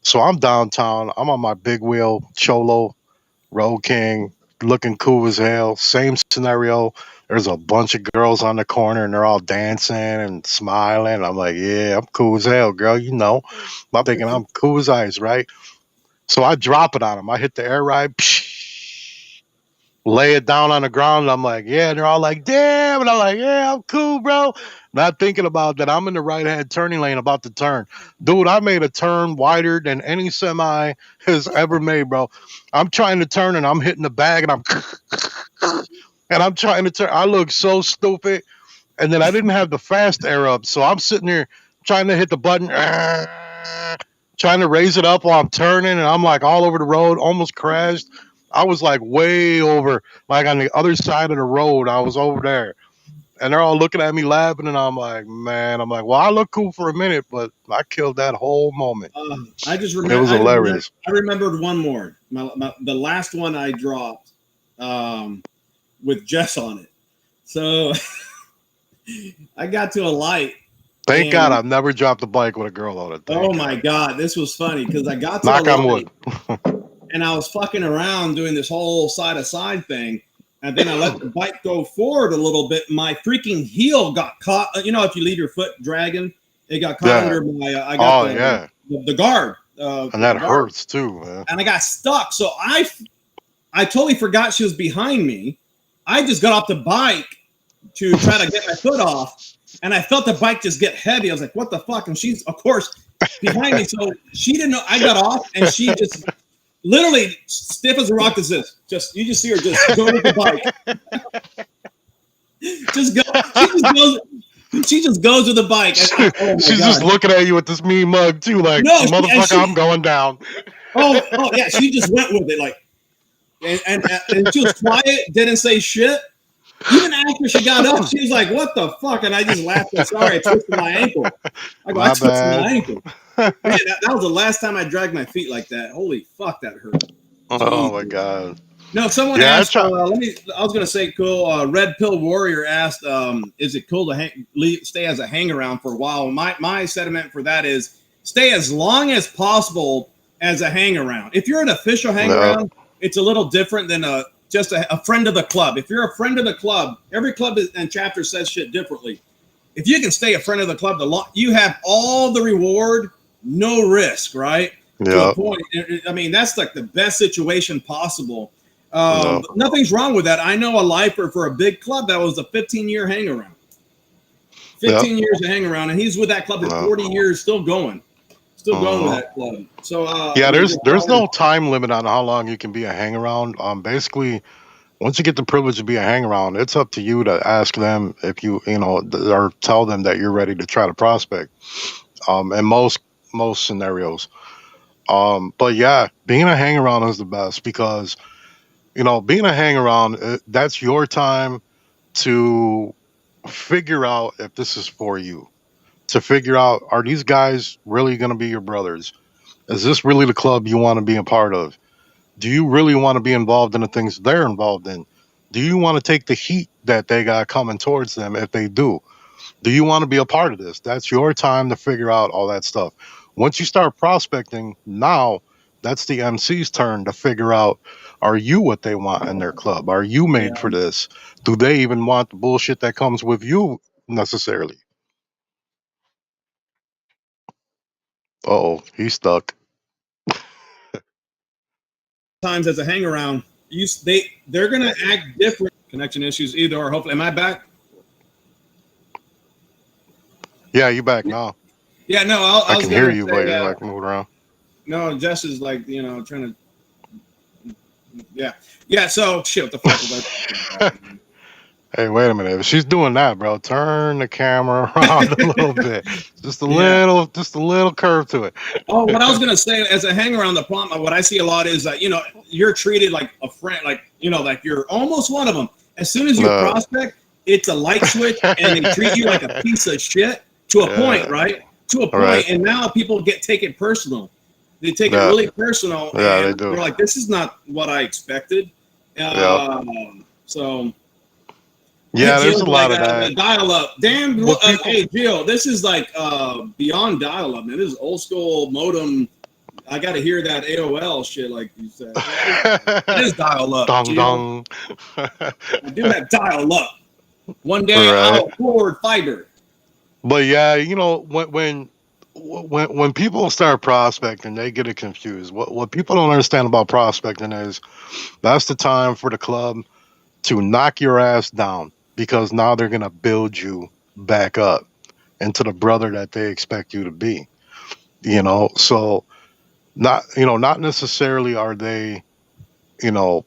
So I'm downtown. I'm on my big wheel Cholo Road King, looking cool as hell. Same scenario. There's a bunch of girls on the corner and they're all dancing and smiling. I'm like, yeah, I'm cool as hell, girl. I'm thinking I'm cool as ice, right? So I drop it on him. I hit the air ride. lay it down on the ground. And I'm like, yeah. And they're all like, damn. And I'm like, yeah, I'm cool, bro. Not thinking about that. I'm in the right hand turning lane about to turn. Dude, I made a turn wider than any semi has ever made, bro. I'm trying to turn and I'm hitting the bag and I'm trying to turn. I look so stupid. And then I didn't have the fast air up. So I'm sitting there trying to hit the button, trying to raise it up while I'm turning. And I'm like all over the road, almost crashed. I was like way over, like on the other side of the road. I was over there. And they're all looking at me laughing. And I'm like, man, I'm like, well, I look cool for a minute, but I killed that whole moment. I just It was hilarious. I remembered one more. The last one I dropped with Jess on it. So I got to a light. Thank God I've never dropped a bike with a girl on it. Oh my God, this was funny because I got to knock a on light wood. and I was fucking around doing this whole side to side thing. And then I let the bike go forward a little bit. My freaking heel got caught. You know, if you leave your foot dragging, it got caught under my. I got the guard. And that hurts too, man. And I got stuck. So I totally forgot she was behind me. I just got off the bike to try to get my foot off. And I felt the bike just get heavy. I was like, what the fuck? And she's, of course, behind me. So she didn't know. I got off and she just literally stiff as a rock as this. You just see her just go with the bike. Just go. She just goes with the bike. And she's just looking at you with this mean mug too, like, no, motherfucker, I'm going down. Oh yeah, she just went with it, like, and she was quiet, didn't say shit. Even after she got up, she was like, "What the fuck?" And I just laughed. I'm sorry, I twisted my ankle. I twisted my ankle. Man, that was the last time I dragged my feet like that. Holy fuck, that hurt. Oh my God. No, someone asked. I was gonna say, cool. Red Pill Warrior asked, "Is it cool to stay as a hang around for a while?" My sentiment for that is stay as long as possible as a hang around. If you're an official hang around, it's a little different than just a friend of the club. If you're a friend of the club, every club and chapter says shit differently. If you can stay a friend of the club, you have all the reward, no risk, right? To a point. I mean, that's like the best situation possible. Nothing's wrong with that. I know a lifer for a big club that was a 15-year hang around. 15 years of hang around, and he's with that club for 40 years, still going. Still going with that club. So there's no time limit on how long you can be a hang around. Basically, once you get the privilege to be a hang around, it's up to you to ask them if you know, or tell them that you're ready to try to prospect. In most scenarios. But yeah, being a hang around is the best because, you know, being a hang around, that's your time to figure out if this is for you. To figure out, are these guys really going to be your brothers? Is this really the club you want to be a part of? Do you really want to be involved in the things they're involved in? Do you want to take the heat that they got coming towards them if they do? Do you want to be a part of this? That's your time to figure out all that stuff. Once you start prospecting, now that's the MC's turn to figure out, are you what they want in their club? Are you made for this? Do they even want the bullshit that comes with you necessarily? Uh-oh, he's stuck. Times as a hang around, they're gonna act different. Connection issues either or. Hopefully, am I back? Yeah, you back now. Yeah, no, I can hear you, but you're like moving around. No, Jess is like, you know, trying to. Yeah. So shit, what the fuck was I? Hey, wait a minute. If she's doing that, bro, turn the camera around a little bit. Just a little curve to it. Oh, what I was gonna say, as a hang around, the problem, what I see a lot is that, you know, you're treated like a friend, like, you know, like you're almost one of them. As soon as you prospect, it's a light switch, and they treat you like a piece of shit to a point, right? To a point, right. And now people take it personal. They take it really personal, and they do. They're like, "This is not what I expected." So. Yeah, there's a lot of that. Dial up. Damn, hey, Jill, this is like beyond dial up, man. This is old school modem. I got to hear that AOL shit, like you said. It is dial up. Dong, dong. I do have dial up. One day I'll forward fiber. But yeah, you know, when people start prospecting, they get it confused. What people don't understand about prospecting is that's the time for the club to knock your ass down because now they're gonna build you back up into the brother that they expect you to be. So not necessarily are they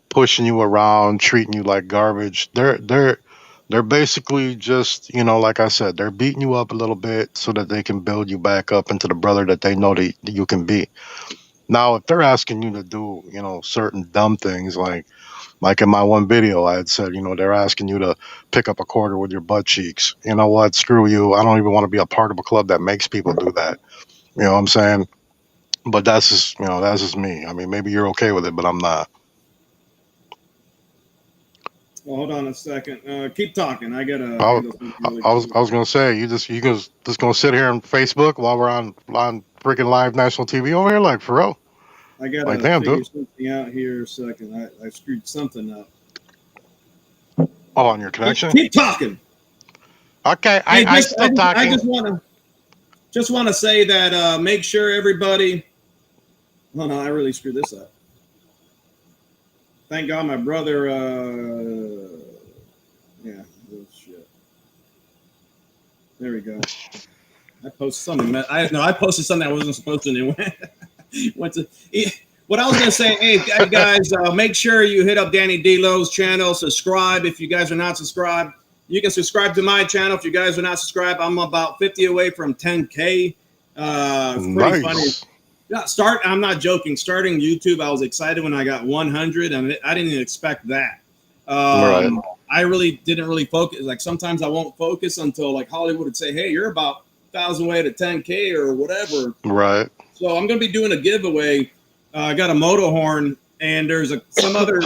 pushing you around, treating you like garbage. They're basically just, like I said, they're beating you up a little bit so that they can build you back up into the brother that they know that you can be. Now, if they're asking you to do, certain dumb things like in my one video, I had said, they're asking you to pick up a quarter with your butt cheeks. You know what? Screw you. I don't even want to be a part of a club that makes people do that. You know what I'm saying? But that's just me. I mean, maybe you're okay with it, but I'm not. Well, hold on a second. Keep talking. I gotta I, handle something really I quick. was gonna say you just gonna sit here on Facebook while we're on freaking live national TV over here, like for real? I Like gotta damn, dude. figure something out here a second. I screwed something up. Oh, on your Keep, connection? keep talking. Okay, Hey, I still I talking. just wanna say that make sure everybody. Oh no, I really screwed this up. Thank God my brother. Yeah, oh, shit. There we go. I posted something. I posted something I wasn't supposed to anyway. Went to. What I was gonna say, hey guys, make sure you hit up Danny DLOW's channel. Subscribe if you guys are not subscribed. You can subscribe to my channel if you guys are not subscribed. I'm about 50 away from 10K. It's pretty funny. Nice. Yeah, I'm not joking. Starting YouTube, I was excited when I got 100, and I didn't even expect that. Right. I really didn't really focus. Like sometimes I won't focus until like Hollywood would say, "Hey, you're about 1,000 way to 10K or whatever." Right. So I'm going to be doing a giveaway. I got a moto horn, and there's some other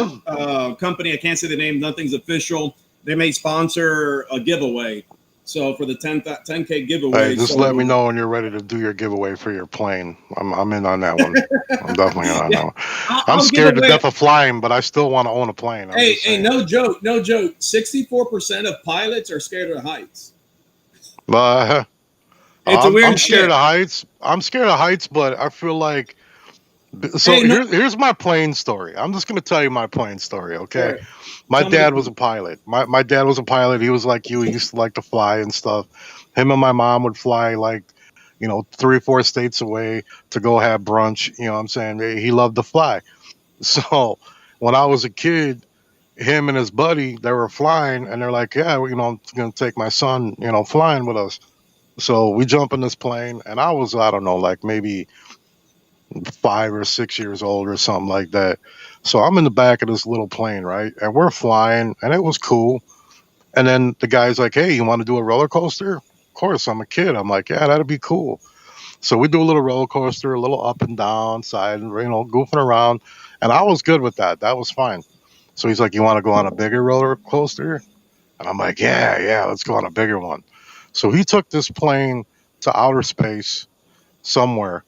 company. I can't say the name. Nothing's official. They may sponsor a giveaway. So for the 10K Hey, giveaway, just so let me know when you're ready to do your giveaway for your plane. I'm in on that one. I'm definitely in on yeah, that one. I'm I'll give scared to away. death of flying, but I still want to own a plane. I'm just Hey, saying. no joke, no joke. 64% of pilots are scared of heights. But It's a I'm weird scared shit. of heights. I'm scared of heights, but I feel like so Hey, no, here's my plane story. I'm just gonna tell you my plane story, okay? sure. My Tell me the dad was truth. a pilot. My dad was a pilot. He was like you. He used to like to fly and stuff. Him and my mom would fly like 3 or 4 states away to go have brunch. You know what I'm saying? He loved to fly. So when I was a kid, him and his buddy, they were flying, and they're like, yeah, I'm gonna take my son, flying with us. So we jump in this plane, and I don't know, like maybe 5 or 6 years old or something like that. So I'm in the back of this little plane, right? And we're flying, and it was cool. And then the guy's like, hey, you want to do a roller coaster? Of course, I'm a kid. I'm like, yeah, that'd be cool. So we do a little roller coaster, a little up and down side, goofing around. And I was good with that. That was fine. So he's like, you want to go on a bigger roller coaster? And I'm like, yeah, let's go on a bigger one. So he took this plane to outer space somewhere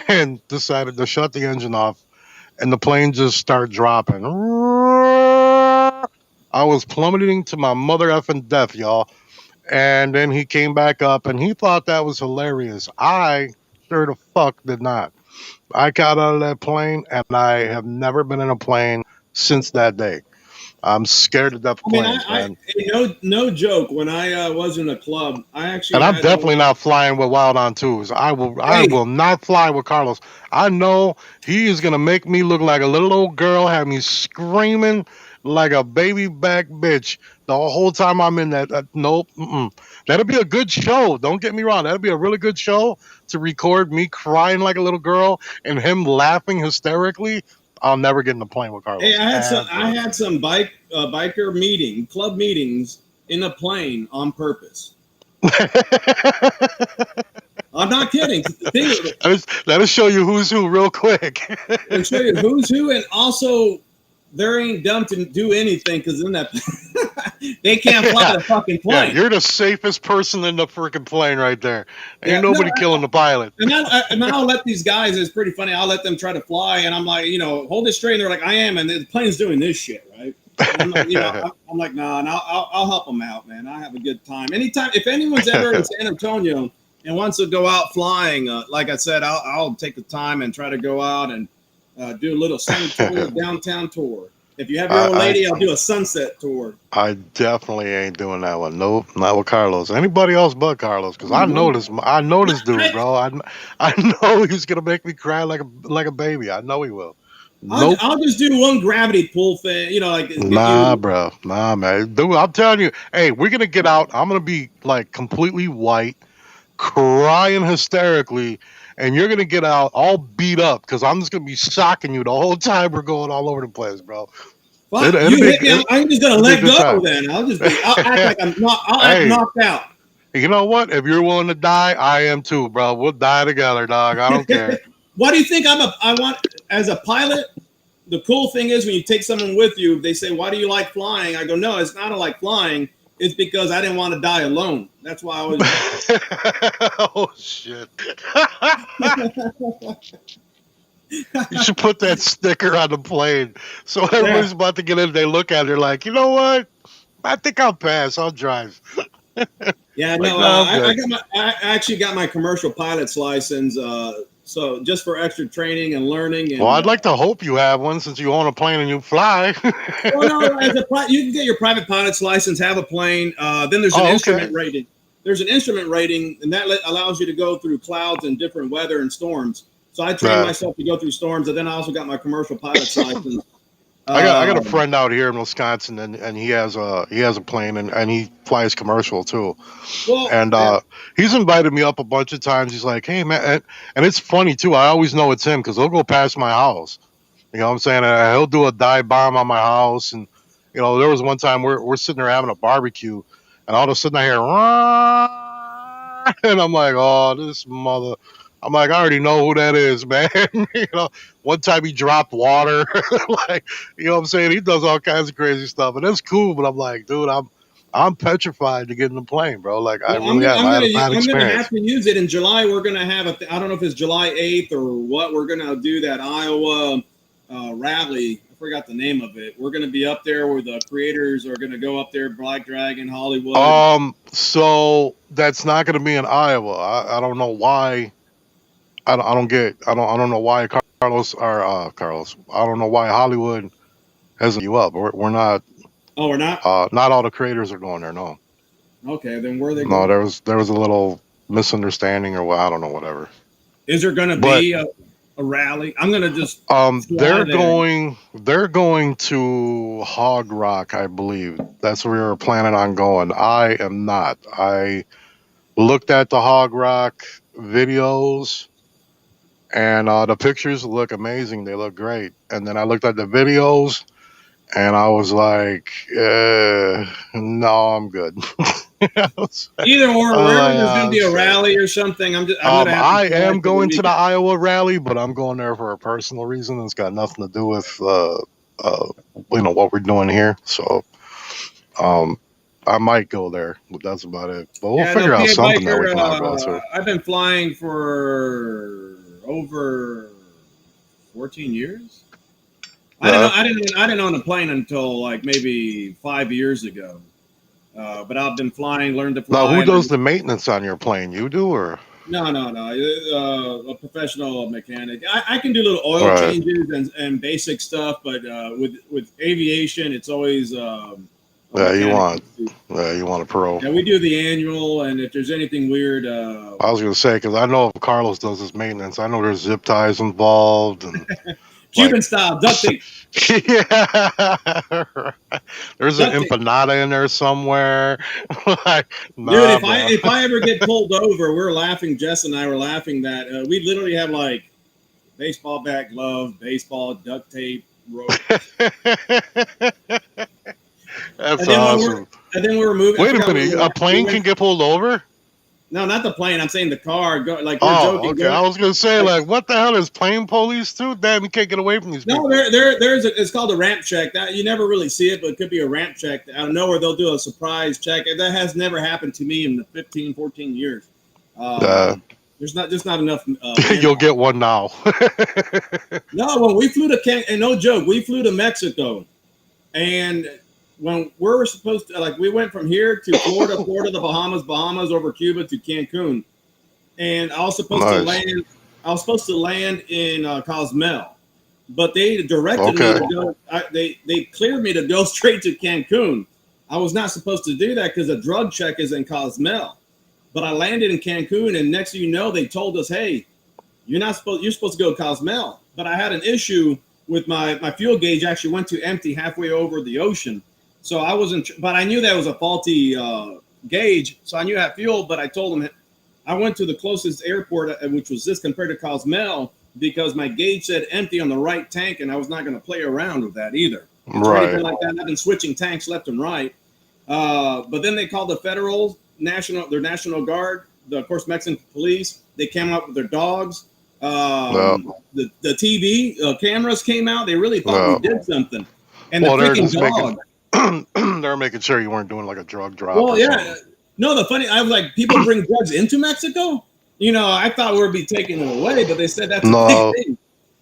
and decided to shut the engine off, and the plane just started dropping. I was plummeting to my mother effing death, y'all. And then he came back up and he thought that was hilarious. I sure the fuck did not. I got out of that plane and I have never been in a plane since that day. I'm scared to death of I mean, planes, man. no joke. When I was in a club, I And actually I'm had definitely not flying with WildOn2s. I hey, will not fly with Carlos. I know he is gonna make me look like a little old girl, have me screaming like a baby back bitch the whole time I'm in that. Nope. Mm-mm. That'll be a good show. Don't get me wrong. That'll be a really good show to record me crying like a little girl and him laughing hysterically. I'll never get in the plane with hey, Carlos I ever. had some biker club meetings in a plane on purpose. I'm not kidding. Think That'll show you who's who real quick. It'll show you who's who, and also there ain't dumb to do anything because in that they can't fly yeah, the fucking yeah, plane. you're the safest person in the freaking plane right there. Ain't Yeah, no, nobody killing the pilot. and I'll let these guys. It's pretty funny. I'll let them try to fly, and I'm like, hold it straight. And they're like, I am, and the plane's doing this shit, right? And I'm like, I'm like, nah, and I'll help them out, man. I have a good time. Anytime, if anyone's ever in San Antonio and wants to go out flying, like I said, I'll take the time and try to go out and do a little San Antonio downtown tour. If you have your own I lady, I'll do a sunset tour. I definitely ain't doing that one. Nope, not with Carlos. Anybody else but Carlos, because I know this. I know this dude, bro. I know he's gonna make me cry like a baby. I know he will. Nope. I'll just do one gravity pull thing, you know, like get Nah, you. bro. Nah, man. Dude, I'm telling you. Hey, we're gonna get out. I'm gonna be like completely white, crying hysterically, and you're gonna get out all beat up because I'm just gonna be shocking you the whole time we're going all over the place, bro. Fuck, you hit me. I'm just gonna It'll be a let good go. time. Then I'll act like I'm not. I'll act Hey, knocked out. you know what? If you're willing to die, I am too, bro. We'll die together, dog. I don't care. Why do you think I want as a pilot? The cool thing is when you take someone with you, they say, "Why do you like flying?" I go, "No, it's not like flying. It's because I didn't want to die alone. That's why I was." Oh shit! You should put that sticker on the plane so everybody's Yeah, about to get in. They look at it, they're like, you know what? I think I'll pass. I'll drive. yeah. Like, No, no, I'm good. I actually got my commercial pilot's license. So just for extra training and learning Well, and. I'd like to hope you have one since you own a plane and you fly. Well, no, you can get your private pilot's license, have a plane. Then there's an Oh, okay. instrument rating. There's an instrument rating, and that allows you to go through clouds and different weather and storms. So I trained myself to go through storms, and then I also got my commercial pilot's license. I got a Um, friend out here in Wisconsin, and he has a plane and he flies commercial too. well, And he's invited me up a bunch of times. He's like, hey man, and it's funny too. I always know it's him because he'll go past my house. You know what I'm saying? He'll do a dive bomb on my house, and you know there was one time we're sitting there having a barbecue, and all of a sudden I hear, "Rah!" And I'm like, oh, this mother. I'm like, I already know who that is, man. You know, one time he dropped water, like, you know what I'm saying? He does all kinds of crazy stuff, and that's cool. But I'm like, dude, I'm petrified to get in the plane, bro. Like, I well, really am. I had a bad I'm gonna have experience. to use it in July. We're gonna have I don't know if it's July 8th or what. We're gonna do that Iowa rally. I forgot the name of it. We're gonna be up there where the creators are gonna go up there. Black Dragon, Hollywood. So that's not going to be in Iowa. I don't know why. I don't know why Carlos or Carlos. I don't know why Hollywood hasn't you up. We're not. Oh, we're not. Not all the creators are going there. No, Okay, then where are they no. going? There was a little misunderstanding or what. I don't know. Whatever. Is there going to But be a rally? I'm going to just fly there. they're going to Hog Rock, I believe. That's where we were planning on going. I am not. I looked at the Hog Rock videos, and the pictures look amazing. They look great. And then I looked at the videos, and I was like, no, I'm good. I was Either or, wherever like, there's going to I'm be a straight. rally or something, I'm going to have to I fly am for the going to the weekend. Iowa rally, but I'm going there for a personal reason. It's got nothing to do with what we're doing here. So um, I might go there, but that's about it. But we'll Yeah, no, figure out PA something that we Biker. can all go to. I've been flying for over 14 years. Yeah. I didn't own a plane until like maybe 5 years ago. But I've been flying, learned to Now, fly, who and does then the maintenance on your plane? You do, or no. A professional mechanic. I can do little oil right? changes and basic stuff, but with aviation, it's always a Yeah, mechanic. you want a pro. Yeah, we do the annual, and if there's anything weird, I was gonna say because I know if Carlos does his maintenance, I know there's zip ties involved and like Cuban style duct tape. yeah, there's an Duct tape. empanada in there somewhere. Like, Dude, nah, bro. if I ever get pulled over, we're laughing. Jess and I were laughing that we literally have like baseball bat, glove, baseball duct tape, rope, That's and then awesome. and then we were moving. I Wait a forgot where we minute, were a at. We plane can went. get pulled over? No, not the plane. I'm saying the car. Like we're Oh, joking. okay. I was gonna say, Like, like, what the hell is plane police too? Damn, you can't get away from these no, people. it's called a ramp check. That you never really see it, but it could be a ramp check. Out of nowhere, they'll do a surprise check. And that has never happened to me in the 15, 14 years. Uh, There's not enough you'll manpower. get one now. No, when we flew to and no joke, we flew to Mexico, and when we're supposed to, like, we went from here to Florida, the Bahamas, over Cuba to Cancun, and I was supposed to Nice. land. I was supposed to land in Cozumel, but they directed me to go. They cleared me to go straight to Cancun. I was not supposed to do that because a drug check is in Cozumel. But I landed in Cancun, and next thing you know, they told us, "Hey, you're supposed to go to Cozumel." But I had an issue with my fuel gauge. Actually went to empty halfway over the ocean, so I wasn't. But I knew that was a faulty gauge, so I knew I had fuel. But I told them I went to the closest airport, which was this compared to Cozumel, because my gauge said empty on the right tank, and I was not going to play around with that either. Or anything like that. I've been switching tanks left and right. But then they called the federal National Guard, of course, Mexican police. They came up with their dogs. The TV cameras came out. They really thought we did something. And the freaking dog. They're making sure you weren't doing like a drug drop. Well, yeah. No, I was like, people bring drugs into Mexico? I thought we would be taking them away, but they said that's a big thing.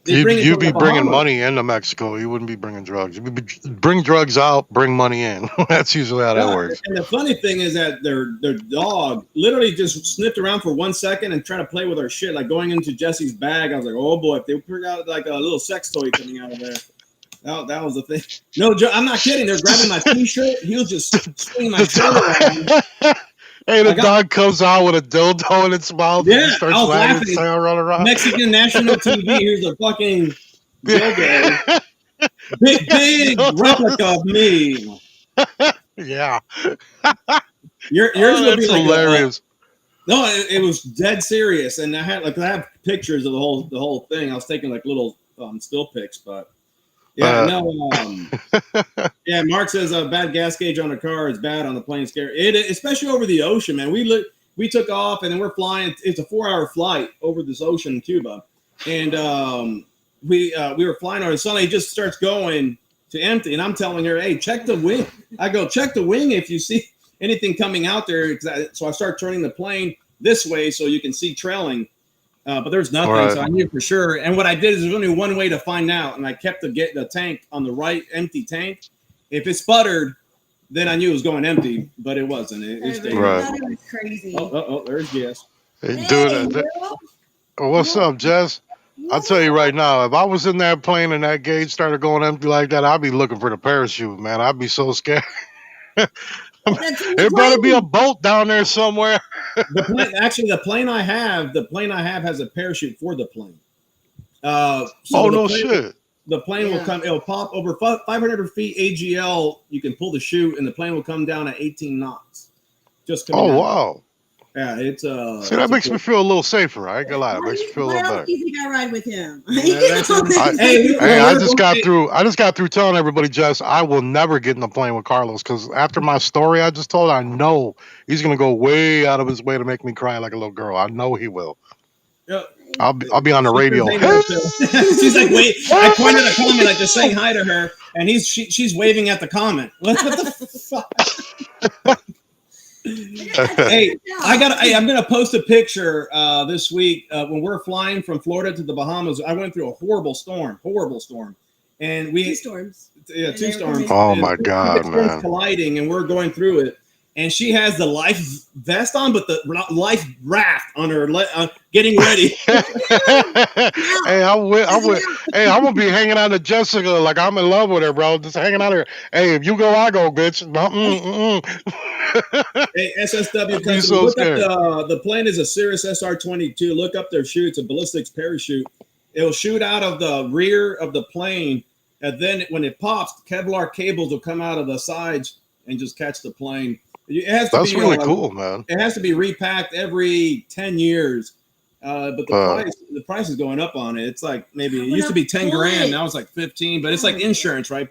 You'd be bringing money into Mexico. You wouldn't be bringing drugs. You'd bring drugs out, bring money in. That's usually how that works. And the funny thing is that their dog literally just sniffed around for 1 second and tried to play with our shit. Like going into Jesse's bag, I was like, oh boy, if they figured out like a little sex toy coming out of there. That was the thing. No, I'm not kidding. They're grabbing my t-shirt. He was just swinging my shirt around. Hey, the dog comes out with a dildo in its mouth. Yeah, and starts I was laughing. laughing. Mexican national TV. Here's a fucking dildo. Big replica of me. Yeah. Yours would be like hilarious. No, it was dead serious, and I have pictures of the whole thing. I was taking like little still pics, but. Yeah, yeah, Mark says a bad gas gauge on a car is bad on the plane. Scary. Especially over the ocean, man. We took off and then we're flying. It's a 4-hour flight over this ocean in Cuba, and we were flying over. And suddenly it just starts going to empty, and I'm telling her, "Hey, check the wing." I go, "Check the wing if you see anything coming out there." So I start turning the plane this way so you can see trailing. But there's nothing, so I knew for sure. And what I did is there's only one way to find out, and I kept the tank on the right, empty tank. If it sputtered, then I knew it was going empty, but it wasn't. It stayed. Right. It was crazy. Oh, there's Jess. Hey, dude, what's up, Jess? I'll tell you right now, if I was in that plane and that gauge started going empty like that, I'd be looking for the parachute, man. I'd be so scared. There better be a boat down there somewhere. The plane I have has a parachute for the plane. Shit. The plane will come. It'll pop over 500 feet AGL. You can pull the chute, and the plane will come down at 18 knots. Just coming. Wow. Yeah, it's See, that makes me feel a little safer. I ain't gonna lie, it makes me feel a little better. What else do you think I ride with him? I just got through telling everybody, Jess, I will never get in the plane with Carlos because after my story I just told, I know he's gonna go way out of his way to make me cry like a little girl. I know he will. Yeah. I'll be on the radio. She's like, wait. I pointed at a comment, like just saying hi to her, and she's waving at the comment. What the fuck? Hey, I'm gonna post a picture this week when we're flying from Florida to the Bahamas. I went through a horrible storm, and we 2 storms. Yeah, 2 storms. Oh my god, man! Colliding, and we're going through it. And she has the life vest on, but the life raft on her, getting ready. Hey, I'm gonna be hanging out to Jessica like I'm in love with her, bro. Just hanging out here. Hey, if you go, I go, bitch. Hey, SSW, so look up the plane is a Cirrus SR-22. Look up their chute. It's a ballistics parachute. It'll shoot out of the rear of the plane, and then when it pops, Kevlar cables will come out of the sides and just catch the plane. That's really cool, man. It has to be repacked every 10 years, but the price is going up on it. It's like maybe it used to be 10 grand, now it's like 15. But it's like insurance, right?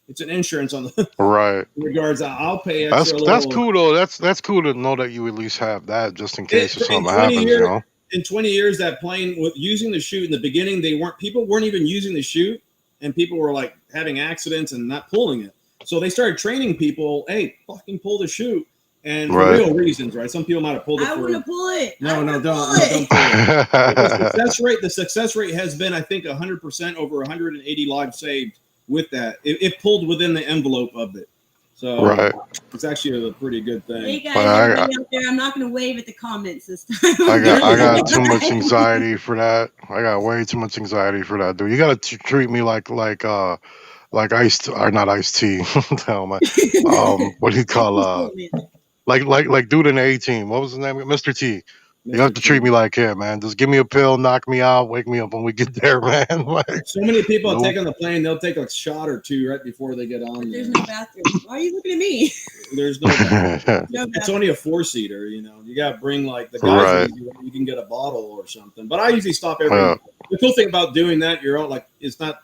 It's an insurance on the right. In regards, I'll pay extra. That's cool though. That's cool to know that you at least have that just in case something happens. In 20 years, that plane with using the chute in the beginning, people weren't even using the chute, and people were like having accidents and not pulling it. So they started training people, hey, fucking pull the chute. And for real reasons, right? Some people might have pulled it. I want to pull it. No, don't pull it. The success rate has been, I think, 100% over 180 lives saved with that. If pulled within the envelope of it. So Right. it's actually a pretty good thing. Hey guys, But everybody out there, I'm not going to wave at the comments this time. I Really? got too much anxiety for that. I got way too much anxiety for that, dude. You got to treat me like iced or not iced tea. Hell, my what do you call like dude in the A team. What was his name? Mr. T. You have Mr. to treat T. me like him, man. Just give me a pill, knock me out, wake me up when we get there, man. Like, So many people Nope. take on the plane, they'll take a shot or two right before they get on There's there. no bathroom. Why are you looking at me? There's no bathroom. No It's bathroom. only a 4-seater, you know. You got to bring like the guys. Right. You can get a bottle or something. But I usually stop every. Yeah. The cool thing about doing that, you're all like, it's not.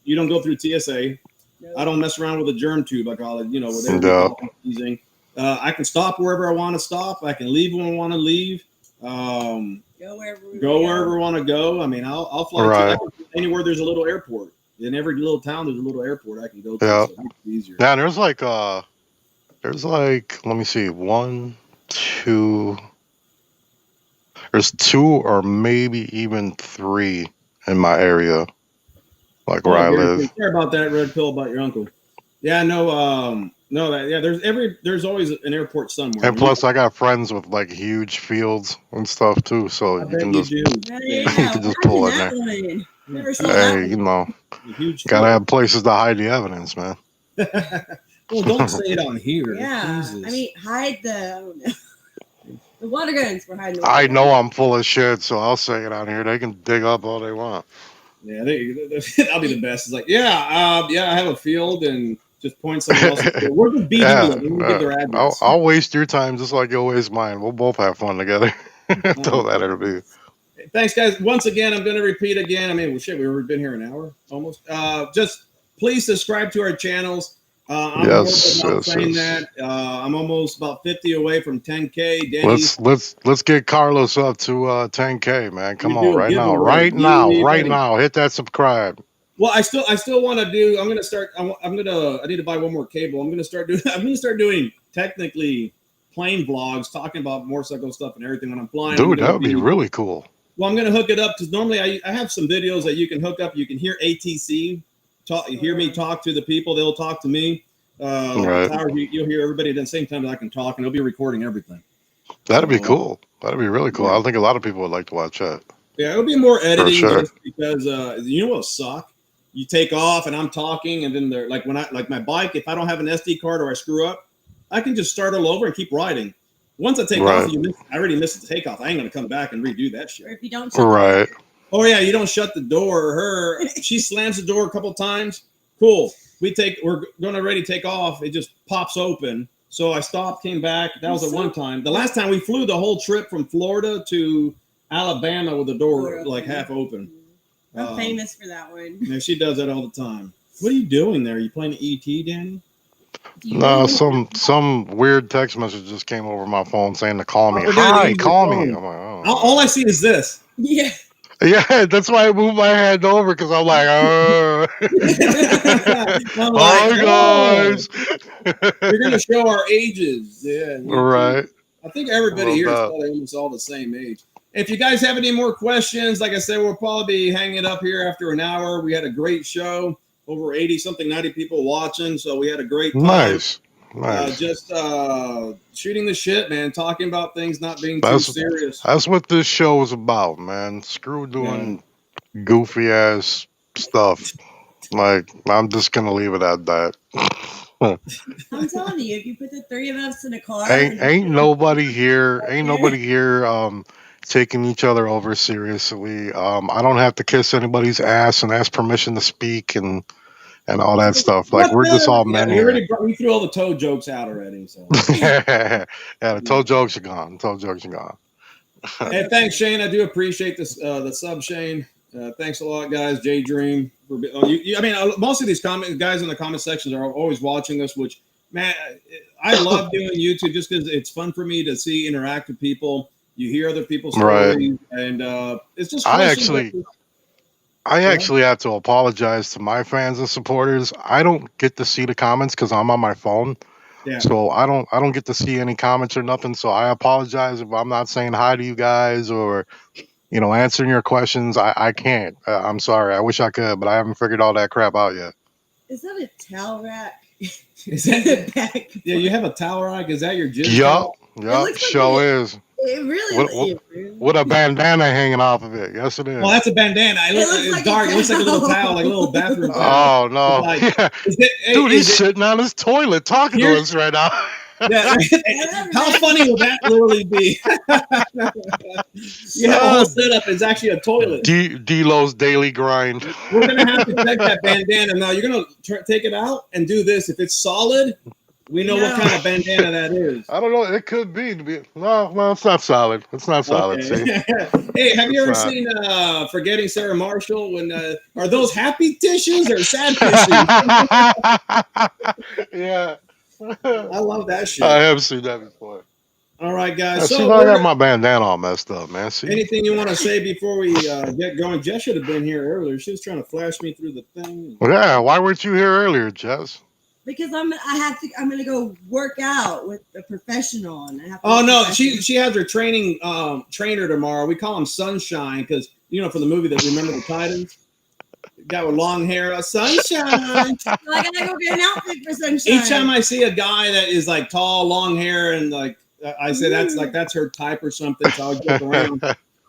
You don't go through TSA. No. I don't mess around with a germ tube. I call it, you know, whatever Yeah. you're using. I can stop wherever I want to stop. I can leave when I want to leave. Go wherever we Go wherever I want to go. I mean, I'll fly Right. to anywhere there's a little airport. In every little town, there's a little airport I can go to. Yeah. So it's easier. Yeah, there's like let me see, one, two. There's two or maybe even three in my area, like where I very live. good. Sorry about that red pill about your uncle. Yeah, no, there's always an airport somewhere. And plus, I got friends with like huge fields and stuff too, so I you bet can you just do. you can just pull in there. One. Never saw that Hey, one. you know, A huge gotta field. have places to hide the evidence, man. Well, don't say it on here. Yeah, Jesus. I mean, hide the. I don't know. The water guns were hiding. I know I'm full of shit, so I'll say it on here. They can dig up all they want. Yeah, that'll be the best. It's like, I have a field and just point someone else. Where does BD Yeah, live? Let me give their address. I'll waste your time just like you'll waste mine. We'll both have fun together. Throw that it'll be. Thanks, guys. Once again, I'm going to repeat again. I mean, shit, we've already been here an hour almost. Just please subscribe to our channels. I'm Yes, about yes, saying yes. that. I'm almost about 50 away from 10K. Danny, Let's get Carlos up to 10K, man. Come we on, do a right now, giveaway. right You now, need right money. now. Hit that subscribe. Well, I still want to do. I'm going to start. I need to buy one more cable. I'm going to start doing technically plane vlogs, talking about motorcycle stuff and everything when I'm flying. Dude, that would be really cool. Well, I'm going to hook it up because normally I have some videos that you can hook up. You can hear ATC talk. You hear me talk to the people. They'll talk to me. Right. Towers, you'll hear everybody at the same time that I can talk, and they'll be recording everything. That'd be cool. That'd be really cool. Yeah. I think a lot of people would like to watch that. Yeah, it'll be more editing sure. just because you know what'll suck? You take off and I'm talking, and then they're like when I like my bike, if I don't have an SD card or I screw up, I can just start all over and keep riding. Once I take off, I already missed the takeoff. I ain't gonna come back and redo that Or shit. if you don't. Right. Oh yeah, you don't shut the door. Her, she slams the door a couple times. Cool. We're gonna ready to take off. It just pops open. So I stopped, came back. That was the one time. The last time we flew the whole trip from Florida to Alabama with the door like half open. I'm famous for that one. Yeah, she does that all the time. What are you doing there? Are you playing ET, Danny? No, some weird text message just came over my phone saying to call me. Oh, Hi, call me. phone. I'm like, oh. All I see is this. Yeah. Yeah, that's why I moved my hand over because I'm like, I'm hi like, guys. You're gonna show our ages. Yeah. Right. I think everybody Love here is that. probably almost all the same age. If you guys have any more questions, like I said, we'll probably be hanging up here after an hour. We had a great show, over 80 90 people watching, so we had a great time. Nice. Just shooting the shit, man, talking about things, not being too serious. That's what this show is about, man. Screw doing goofy ass stuff. Like, I'm just gonna leave it at that. I'm telling you, if you put the three of us in a car, Ain't nobody here taking each other over seriously. I don't have to kiss anybody's ass and ask permission to speak and all that stuff. Like, we're just all men here. We threw all the toe jokes out already. So Yeah, the toe jokes are gone. Hey, thanks, Shane. I do appreciate this the sub, Shane. Thanks a lot, guys. J Dream. Most of these guys in the comment sections are always watching this, which, man, I love doing YouTube just because it's fun for me to see interactive people. You hear other people's stories, and it's just. I actually have to apologize to my fans and supporters. I don't get to see the comments because I'm on my phone. Yeah. So I don't get to see any comments or nothing. So I apologize if I'm not saying hi to you guys or, answering your questions. I can't. I'm sorry. I wish I could, but I haven't figured all that crap out yet. Is that a towel rack? Is that back. yeah? You have a towel rack. Is that your jizz? Yup, It yup, looks like show is. It really What, with a bandana hanging off of it. Yes, it is. Well, that's a bandana. It's like dark. a It looks like a little towel, like a little bathroom towel. Oh no! Like, Yeah. hey, Dude, he's is it, sitting on his toilet talking to Here's- us right now. yeah, how funny will that literally be? You have a whole setup. It's actually a toilet. D-Low's daily grind. We're gonna have to check that bandana. Now you're gonna take it out and do this. If it's solid, we know what kind of bandana that is. I don't know. It could be. No, it's not solid. It's not solid. Okay. See? Hey, have you ever It's not. seen Forgetting Sarah Marshall? When are those happy tissues or sad tissues? Yeah. I love that shit. I have seen that before. All right, guys. See, So I got my bandana all messed up, man. See? anything you want to say before we get going? Jess should have been here earlier. She was trying to flash me through the thing. Yeah, why weren't you here earlier, Jess? Because I'm gonna go work out with a professional, and I have to Oh no, she has her trainer tomorrow. We call him Sunshine because for the movie that Remember the Titans. Guy with long hair, Sunshine. So I gotta go get an outfit for Sunshine. Each time I see a guy that is like tall, long hair, and like I say that's her type or something, so I'll joke around.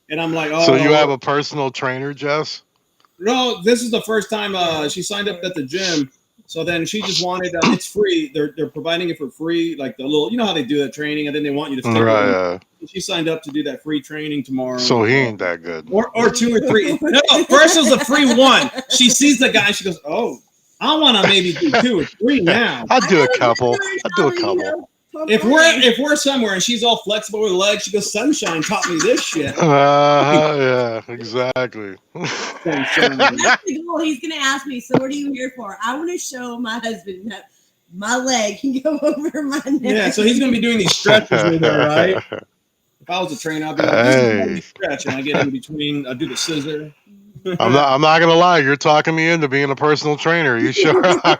And I'm like, oh. So you have a personal trainer, Jess? No, this is the first time she signed up at the gym. So then she just wanted it's free. They're providing it for free, like the little, how they do that training, and then they want you to stick Right. She signed up to do that free training tomorrow. So he ain't that good. Or 2 or 3. No, first it was a free 1. She sees the guy, she goes, oh, I want to maybe do 2 or 3 now. I'd do a couple. I'd do a couple. If we're somewhere and she's all flexible with her legs, she goes, Sunshine taught me this shit. Yeah, exactly. That's the goal. He's gonna ask me, so what are you here for? I want to show my husband that my leg can go over my neck. Yeah, so he's gonna be doing these stretches with her, right? If I was a trainer, I'd be like, this is how you stretch, and I get in between, I do the scissor. I'm not gonna lie, you're talking me into being a personal trainer. You sure are.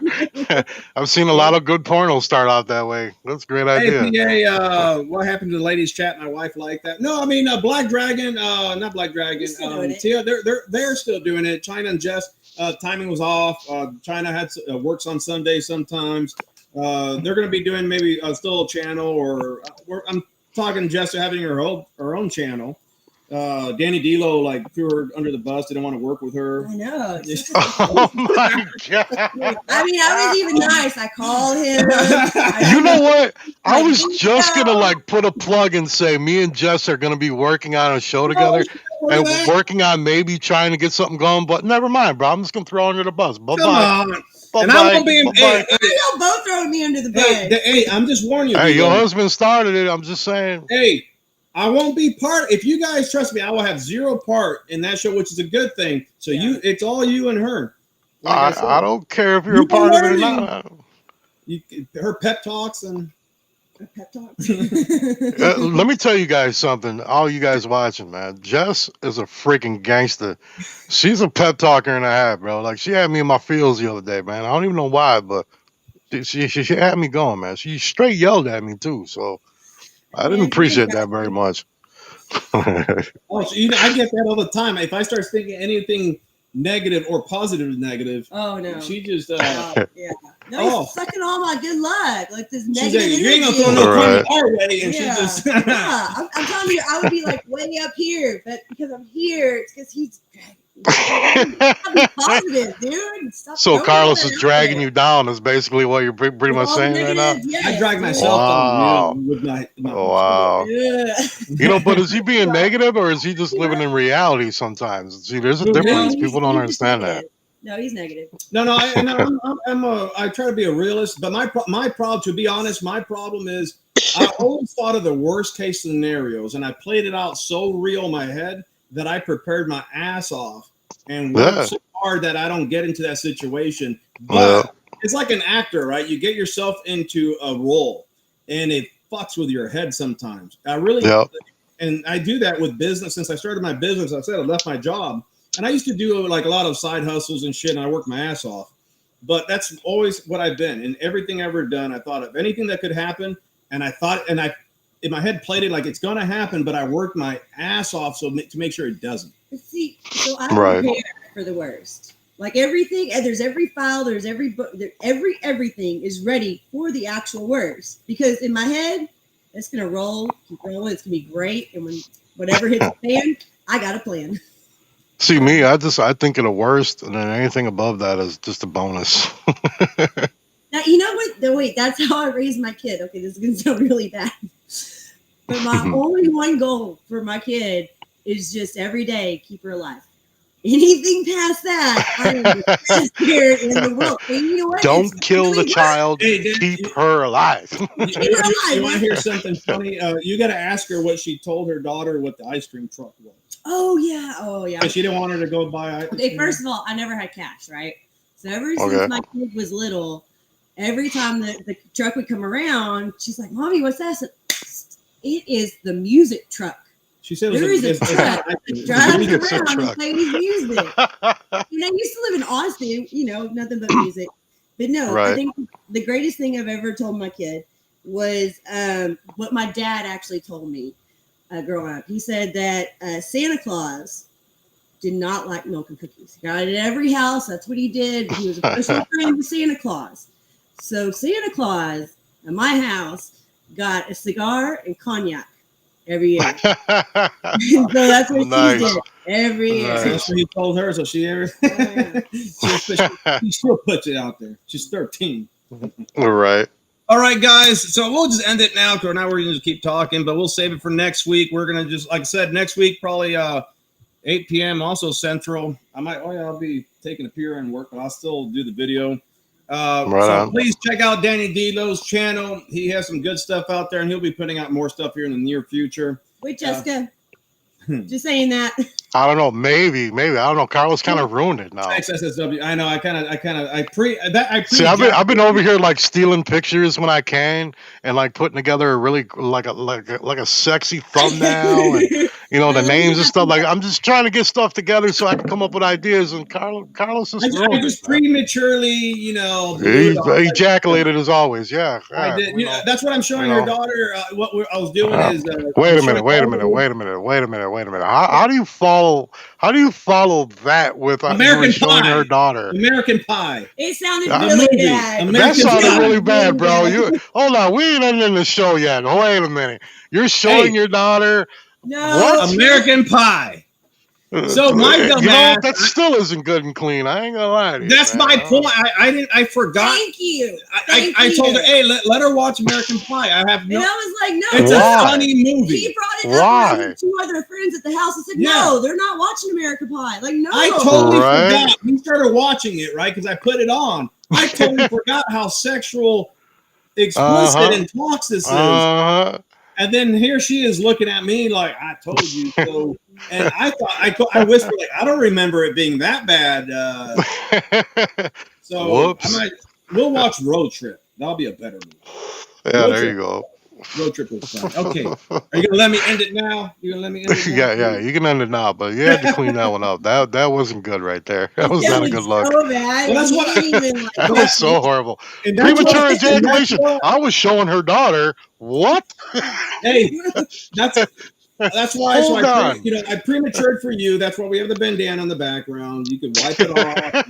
I've seen a lot of good pornos start out that way. That's a great idea. Hey, PA, what happened to the ladies' chat? My wife liked that. No, I mean Black Dragon, not Black Dragon. Tia, they're still doing it. China and Jess, timing was off. China had works on Sunday sometimes. They're going to be doing maybe still a channel, or I'm talking Jess having her own channel. Danny DLOW threw her under the bus. Didn't want to work with her. I know. Oh my god! I mean, I was even nice. I called him. You know what? I was just gonna put a plug and say me and Jess are gonna be working on a show together and working on maybe trying to get something going. But never mind, bro. I'm just gonna throw her under the bus. Bye bye. And I won't be. Y'all both throwing me under the bus. Hey, I'm just warning you. Hey, your husband started it. I'm just saying. Hey. I won't be part. If you guys trust me, I will have 0 part in that show, which is a good thing. So it's all you and her. I don't care if you're a part of it or not. Her pep talks and pep talks. Let me tell you guys something. All you guys watching, man. Jess is a freaking gangster. She's a pep talker and a half, bro. She had me in my feels the other day, man. I don't even know why, but she had me going, man. She straight yelled at me too. So. I didn't appreciate that very much. So I get that all the time. If I start thinking anything negative or positive negative, oh no, she just yeah. No, he's sucking all my good luck. This negative energy. You ain't gonna throw no money our way, and she just. I'm telling you, I would be way up here, but because I'm here, it's because he's. Be positive, dude. So Carlos is dragging you down. Is basically what you're pretty much saying right now. Yes. I drag myself down with my wow. Yeah. But is he being negative or is he just living in reality sometimes? See, there's a difference. People don't understand that. No, he's negative. No, I try to be a realist, but my problem, to be honest, my problem is I always thought of the worst case scenarios, and I played it out so real in my head that I prepared my ass off and worked so hard that I don't get into that situation. But it's like an actor, right? You get yourself into a role, and it fucks with your head sometimes. And I do that with business. Since I started my business, I said I left my job. And I used to do a lot of side hustles and shit, and I worked my ass off. But that's always what I've been. In everything I've ever done, I thought of anything that could happen, and I thought, and I in my head played it like it's going to happen, but I worked my ass off to make sure it doesn't. See, so I'm prepared for the worst. Like everything, and there's every file, there's every book, everything is ready for the actual words. Because in my head, it's gonna roll, keep rolling, it's gonna be great. And when whatever hits the fan, I got a plan. See me, I think of the worst, and then anything above that is just a bonus. Now you know what? No, wait, that's how I raised my kid. Okay, this is gonna sound really bad. But my only one goal for my kid is just every day keep her alive. Anything past that, I am the best parent in the world. And you know what? Don't It's kill really the child. Keep her alive. You want to hear something funny? You got to ask her what she told her daughter what the ice cream truck was. Oh yeah. Because she didn't want her to go buy ice cream. Okay, first of all, I never had cash, right? So ever since my kid was little, every time the truck would come around, she's like, "Mommy, what's that?" I said, "It is the music truck." She said there is a truck that drives around and plays music. I used to live in Austin, nothing but music. But no, I think the greatest thing I've ever told my kid was what my dad actually told me growing up. He said that Santa Claus did not like milk and cookies. He got it at every house. That's what he did. He was a personal friend with Santa Claus. So Santa Claus at my house got a cigar and cognac every year. So that's what he did every year. Nice. That's what he told her. So she still puts it out there. She's 13. All right. All right, guys. So we'll just end it now because now we're going to keep talking, but we'll save it for next week. We're going to just, like I said, next week, probably 8 p.m. also Central. I'll be taking a pier and work, but I'll still do the video. Please check out Danny DLOW's channel. He has some good stuff out there, and he'll be putting out more stuff here in the near future. Wait, Jessica. Just saying that. I don't know. Maybe. I don't know. Carlos kind of ruined it now. XSSW. I know. I've been over here like stealing pictures when I can, and like putting together a really like a sexy thumbnail, and the names and stuff. Like I'm just trying to get stuff together so I can come up with ideas. And Carlos is ruined. I just prematurely, he ejaculated as always. Yeah, I did. That's what I'm showing your daughter. What I was doing is. Wait a minute. How do you follow that with American showing her daughter? American Pie. It sounded really bad. That sounded really bad, bro. Hold on, we ain't ending the show yet. Wait a minute. You're showing your daughter what? American Pie. So my dumbass, that still isn't good and clean. I ain't gonna lie to you. That's my point. I forgot. Thank you. I told her, hey, let her watch American Pie. I have no. And I was like, no. It's a funny movie. He brought it up with 2 other friends at the house and said, no, they're not watching American Pie. Like, no. I totally forgot. We started watching it, right? Because I put it on. I totally forgot how sexual, explicit, and talks this is. And then here she is looking at me like, I told you so. And I thought, I whispered, like, I don't remember it being that bad. So we'll watch Road Trip. That'll be a better movie. Yeah, there you go. Road Trip was fun. Okay. Are you going to let me end it now? You going to let me end it now? Yeah, you can end it now, but you had to clean that one up. That wasn't good right there. That was not a good look. So bad. Well, that's what that was so horrible. Premature ejaculation. I was showing her daughter. What? Hey, that's why. I prematured for you. That's why we have the bandana on the background. You can wipe it off.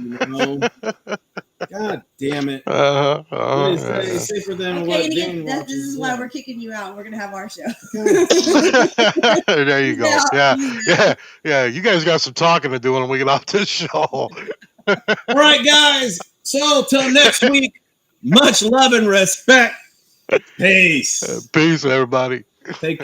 God damn it. Say for them. Okay, this is why we're kicking you out. We're gonna have our show. There you go. Yeah. You guys got some talking to do when we get off this show. All right, guys. So till next week. Much love and respect. Peace. Peace, everybody. Take